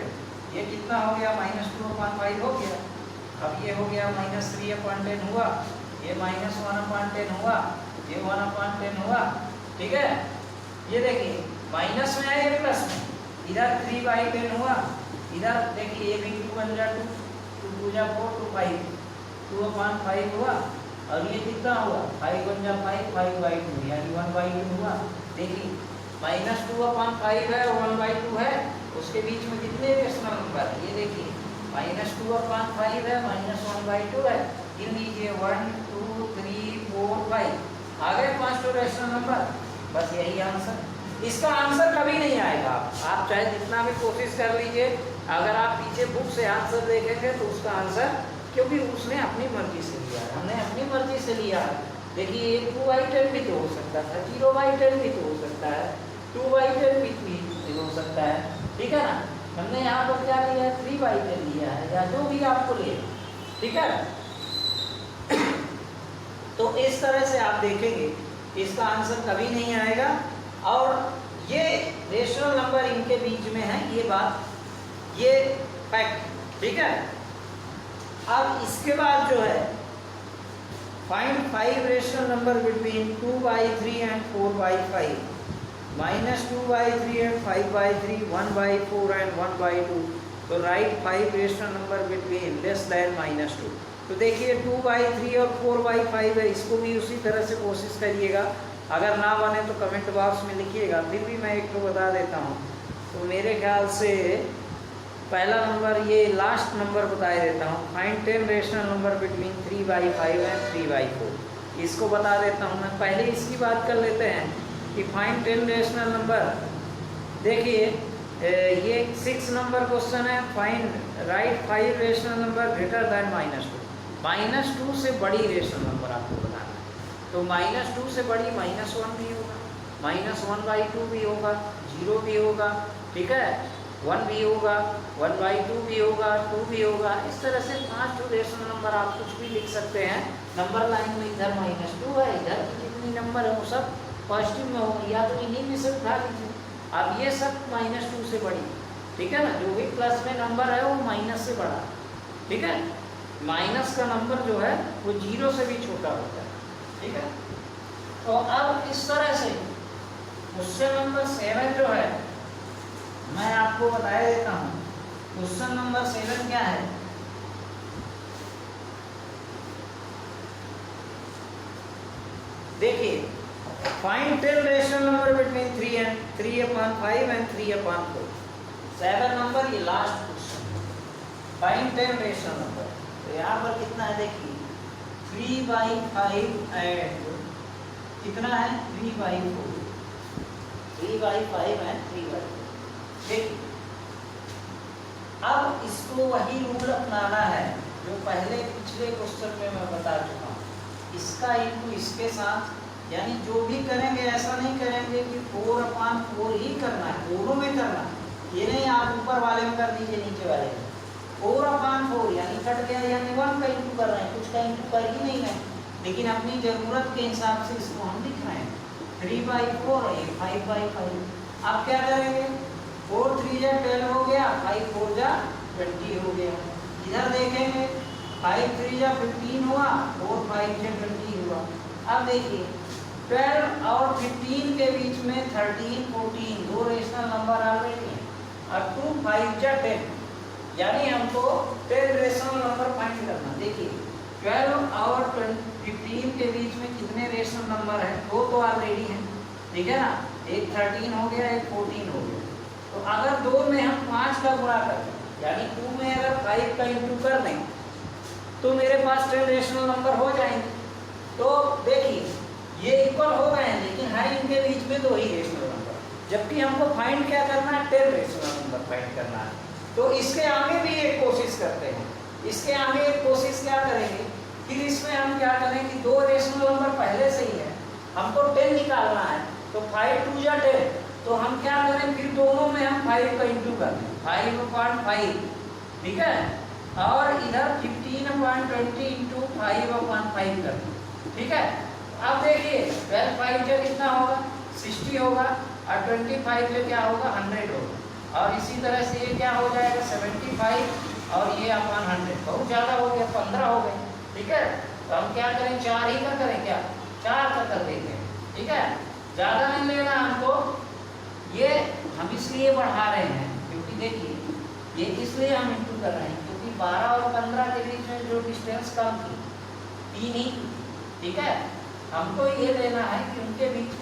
ये कितना हो गया, -2/5 हो गया। अब ये हो गया -3/10 हुआ, ये -1/10 हुआ, ये 1/10 हुआ, ठीक है। ये देखिए माइनस में है, ये प्लस में, इधर 3/10 हुआ, इधर देखिए ये भी 2 बन जा 2, 2 जा 4, 2 5, 2/5 हुआ, और ये कितना हुआ 5 बन जा 5, 5/2 यानी 1/2 हुआ। देखिए -2/5 है, 1/2 है, उसके बीच में कितने रेशनल नंबर है, ये देखिए -2/5 है, -1/2 है, गिन लीजिए 1 2 3 4 5, आ गए 5 रेशनल नंबर। बस यही आंसर। इसका आंसर कभी नहीं आएगा, आप चाहे जितना भी कोशिश कर लीजिए, अगर आप पीछे बुक से आंसर देखेंगे तो उसका आंसर, क्योंकि उसने अपनी मर्जी से लिया है, हमने अपनी मर्जी से लिया है। देखिए 2/10 भी तो हो सकता था, 0/10 भी तो हो सकता है, 2/10 भी हो सकता है, ठीक है ना। हमने यहाँ पर क्या लिया है, 3/10 लिया है, या जो भी आपको ले, ठीक है। तो इस तरह से आप देखेंगे इसका आंसर कभी नहीं आएगा। और ये रेशनल नंबर इनके बीच में है, ये बात, ये फैक्ट, ठीक है। अब इसके बाद जो है, find 5 rational number between 2/3 and 4/5, -2/3 and 5/3, 1/4 and 1/2। तो right 5 rational number between less than -2। तो देखिए 2/3 और 4/5 है, इसको भी उसी तरह से कोशिश करिएगा। अगर ना बने तो कमेंट बॉक्स में लिखिएगा, फिर भी मैं एक तो बता देता हूँ। तो मेरे ख्याल से पहला नंबर, ये लास्ट नंबर बता देता हूँ, find 10 rational number between 3/5 and 3/4। इसको बता देता हूँ मैं, पहले इसकी बात कर लेते हैं कि फाइंड 10 रेशनल नंबर। देखिए ये 6 नंबर क्वेश्चन है, find right 5 rational number greater than -2। -2 से बड़ी रेशनल नंबर आपको बताना है, तो -2 से बड़ी -1 भी होगा, -1/2 भी होगा, 0 भी होगा, ठीक है, 1 भी होगा, 1/2 भी होगा, 2 भी होगा। इस तरह से 5 रेशनल नंबर आप कुछ भी लिख सकते हैं। नंबर लाइन में इधर -2 है, इधर जितनी नंबर है वो सब पॉजिटिव में होंगे, या तो इन्हीं में से उठा लीजिए। अब ये सब -2 से बड़ी, ठीक है ना, जो भी प्लस में नंबर है वो माइनस से बड़ा, ठीक है। माइनस का नंबर जो है वो 0 से भी छोटा होता है, ठीक है। तो अब इस तरह से क्वेश्चन नंबर 7 जो है, मैं आपको बता देता हूँ। क्वेश्चन नंबर 7 क्या है, देखिए find 10 rational number between 3/5 and 3/4। 7 number, ये last question, find 10 rational number. तो यहाँ पर कितना है, देखिए 3/5 एंड कितना है 3/4, 3/5 एंड 3/4। देखिए अब इसको वही रूल अपनाना है जो पहले पिछले क्वेश्चन में मैं बता चुका हूँ, इसका इनटू इसके साथ, यानी जो भी करेंगे ऐसा नहीं करेंगे कि 4/4 ही करना है, दोनों में करना है। ये नहीं आप ऊपर वाले में कर दीजिए नीचे वाले में, 4/4 यानी कट गया, यानी 1 का इंटू कर रहे हैं, कुछ का इंटू कर ही नहीं है, लेकिन अपनी ज़रूरत के हिसाब से इसको हम लिख रहे हैं। 3/4 है, 5/5। अब क्या करेंगे, 4 3 जा 12 हो गया, 5 4 जा 20 हो गया। इधर देखेंगे 5 3 जा 15 हुआ, 4 5 जा 20 हुआ। अब देखिए 12 और 15 के बीच में 13 14 दो रेशनल नंबर ऑलरेडी हैं, और 2 5 जा 10, यानी हमको 10 रेशनल नंबर फाइंड करना। देखिए 12 और 15 के बीच में कितने रेशनल नंबर हैं, दो तो ऑलरेडी हैं, ठीक है ना, एक 13 हो गया, एक 14 हो गया। तो अगर दो में हम 5 का गुणा करें, यानी 2 में अगर 5 का इंटू कर दें तो मेरे पास 10 रेशनल नंबर हो जाएंगे। तो देखिए ये इक्वल हो गए हैं, लेकिन है इनके बीच में 2 ही रेशनल नंबर, जबकि हमको फाइंड क्या करना है, 10 रेशनल नंबर फाइंड करना है। तो इसके आगे भी एक कोशिश करते हैं, इसके आगे एक कोशिश क्या करेंगे, फिर इसमें हम क्या करें कि 2 रेशनल नंबर पहले से ही हमको 10 निकालना है, तो 5 2 जा 10, तो हम क्या करें फिर दोनों में हम 5 का इंटू कर दें, 5/5, ठीक है, और इधर 15/20 इंटू 5/5 कर दें, ठीक है। अब देखिए 12 5 जो कितना होगा 60 होगा, और 25 जो क्या होगा 100 होगा, और इसी तरह से ये क्या हो जाएगा 75, और ये अपन 100, बहुत ज़्यादा हो गया, 15 हो गए, ठीक है। तो हम क्या करें 4 ही का करें, क्या 4 का कर देंगे, ठीक है, ज़्यादा नहीं लेना हमको। ये हम इसलिए बढ़ा रहे हैं क्योंकि देखिए ये इसलिए हम इंटू कर रहे हैं क्योंकि 12 और 15 के बीच में जो डिस्टेंस कम थी 3 ही, ठीक है। हमको ये लेना है कि उनके बीच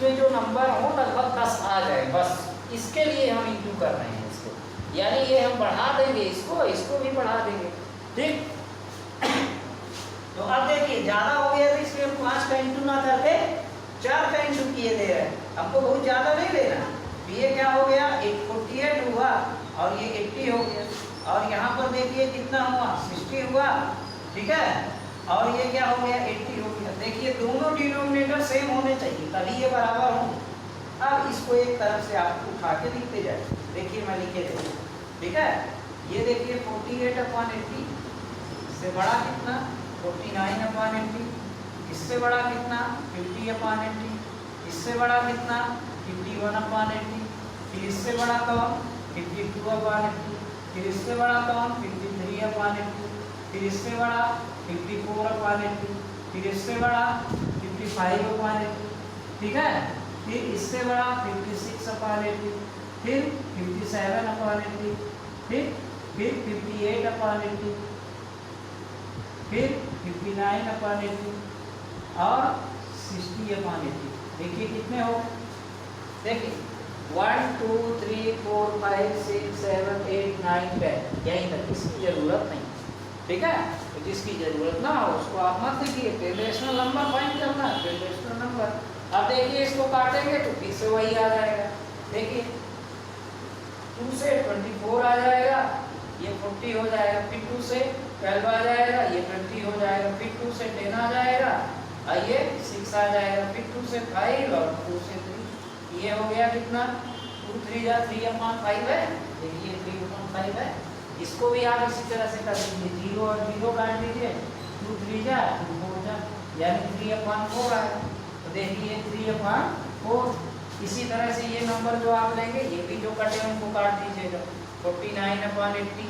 में जो नंबर हो लगभग 10 आ जाए, बस इसके लिए हम इंटू कर रहे हैं इसको, यानी ये हम बढ़ा देंगे, इसको भी बढ़ा देंगे, ठीक। तो अब देखिए ज़्यादा हो गया तो इसलिए हम 5 का इंटू ना करके 4 का इंटू किए दे रहे हैं, हमको बहुत ज़्यादा नहीं लेना। तो ये क्या हो गया 48 हुआ, और ये 80 हो गया, और यहाँ पर देखिए कितना हुआ 60 हुआ, ठीक है, और ये क्या हो गया 80 हो गया। देखिए दोनों डिनोमिनेटर सेम होने चाहिए तभी ये बराबर होंगे। अब इसको एक तरफ से आप उठा के लिखते जाए, देखिए मैं लिखे देखिए, ठीक है। ये देखिए 48/80, इससे बड़ा कितना 49/80, इससे बड़ा कितना 50/80, इससे बड़ा कितना 51/80, फिर इससे बड़ा कौन 52/80, फिर इससे बड़ा कौन 53/80, फिर इससे बड़ा 54/80, फिर इससे बड़ा 55/80, ठीक है, फिर इससे बड़ा 56/80, फिर 57/80, फिर 58/80, फिर 59/80 और 60/80। देखिए कितने हो, देखिए 1 2 3 4 5 6 7 8 9 10, यहीं तक, इसकी जरूरत नहीं, ठीक है। तो जिसकी जरूरत ना हो उसको आप मत लिखिए, रेशनल नंबर फाइंड करना है, रेशनल नंबर। अब देखिए इसको काटेंगे तो फिर से वही आ जाएगा, देखिए 2 से 24 आ जाएगा, ये 40 हो जाएगा, फिर 2 से 12 आ जाएगा, ये 20 हो जाएगा, फिर 2 से 10 आ जाएगा, और ये 6 आ जाएगा, फिर 2 से 5 और 2 से 3, ये हो गया कितना 2 3 जा 3/5 है, देखिए 3/5 है। इसको भी आप इसी तरह से कर दीजिए, 0 और 0 काट दीजिए, 2 3 जा 2 4 जा, यानी 3/4 आएगा, तो देखिए 3/4। इसी तरह से ये नंबर जो आप लेंगे ये भी जो कटे उनको काट दीजिएगा, 49/80,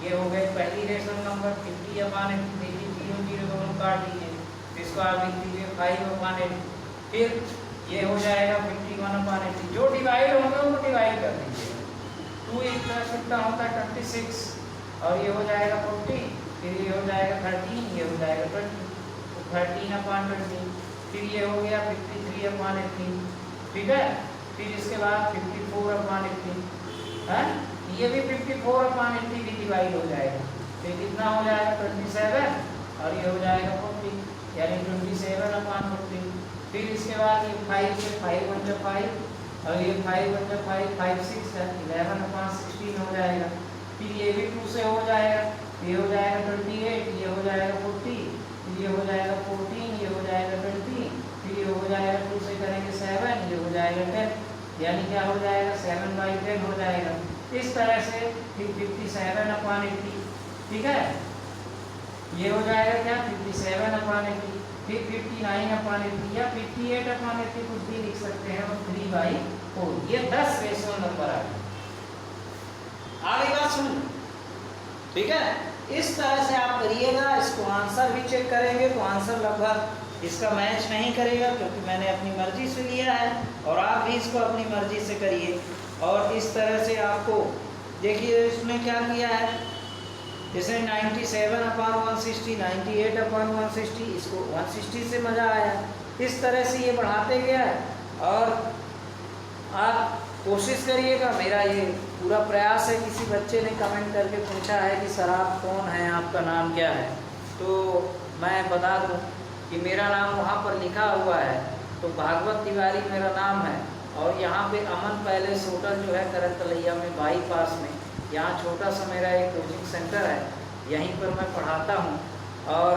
ये हो गए पहली रेशनल नंबर, 50/80, देखिए 0 0 दोनों काट दीजिए, इसको आप लिख दीजिए 5/80, फिर ये हो जाएगा 51/80, जो डिवाइड होंगे उनको डिवाइड कर दीजिएगा, 2 एक कितना होता है 26, और ये हो जाएगा 40, फिर ये हो जाएगा 13, ये हो जाएगा 20, तो 13/20, फिर ये हो गया 53/80, ठीक है, फिर इसके बाद 54/80 है, ये भी 54/80 भी डिवाइड हो जाएगा, फिर कितना हो जाएगा 27, और ये हो जाएगा 40, यानी 27/40, फिर इसके बाद ये 5 से 5 1 जा 5, और ये 5 1 जा 5 5 6 है, 11/16 हो जाएगा, फिर ये भी 2 से हो जाएगा, ये हो जाएगा 28, ये हो जाएगा 40, फिर ये हो जाएगा 14, ये हो जाएगा 20, फिर ये हो जाएगा 2 से करेंगे 7, ये हो जाएगा 10, यानी क्या हो जाएगा 7/10 हो जाएगा। इस तरह से फिर 57/80, ठीक है, ये हो जाएगा क्या 57/80, फिर 59/80 या 58/80 कुछ भी लिख सकते हैं, और 3/4, ये 10 रेशनल नंबर आ गए। आगे बात सुन, ठीक है, इस तरह से आप करिएगा। इसको आंसर भी चेक करेंगे तो आंसर लगभग इसका मैच नहीं करेगा, क्योंकि मैंने अपनी मर्जी से लिया है, और आप भी इसको अपनी मर्जी से करिए। और इस तरह से आपको देखिए इसमें क्या किया है, जैसे 97/160, 98/160, इसको 160 से मज़ा आया, इस तरह से ये बढ़ाते गया। और आप कोशिश करिएगा, मेरा ये पूरा प्रयास है। किसी बच्चे ने कमेंट करके पूछा है कि सर आप कौन हैं, आपका नाम क्या है, तो मैं बता दूं कि मेरा नाम वहाँ पर लिखा हुआ है, तो भागवत तिवारी मेरा नाम है, और यहाँ पे अमन पैलेस होटल जो है करतलैया में बाईपास में, यहाँ छोटा सा मेरा एक कोचिंग सेंटर है, यहीं पर मैं पढ़ाता हूँ। और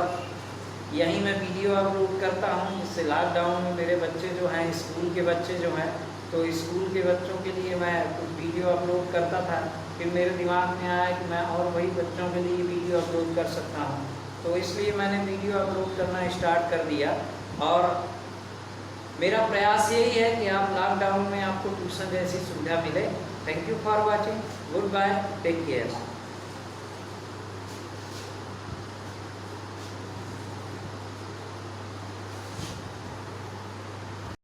यहीं मैं वीडियो अपलोड करता हूँ। इससे लॉकडाउन में मेरे बच्चे जो हैं, स्कूल के बच्चे जो हैं, तो स्कूल के बच्चों के लिए मैं कुछ वीडियो अपलोड करता था। फिर मेरे दिमाग में आया कि मैं और वही बच्चों के लिए वीडियो अपलोड कर सकता हूँ, तो इसलिए मैंने वीडियो अपलोड करना स्टार्ट कर दिया। और मेरा प्रयास यही है कि आप लॉकडाउन में आपको ट्यूशन जैसी सुविधा मिले। Thank you for watching. Goodbye, take care.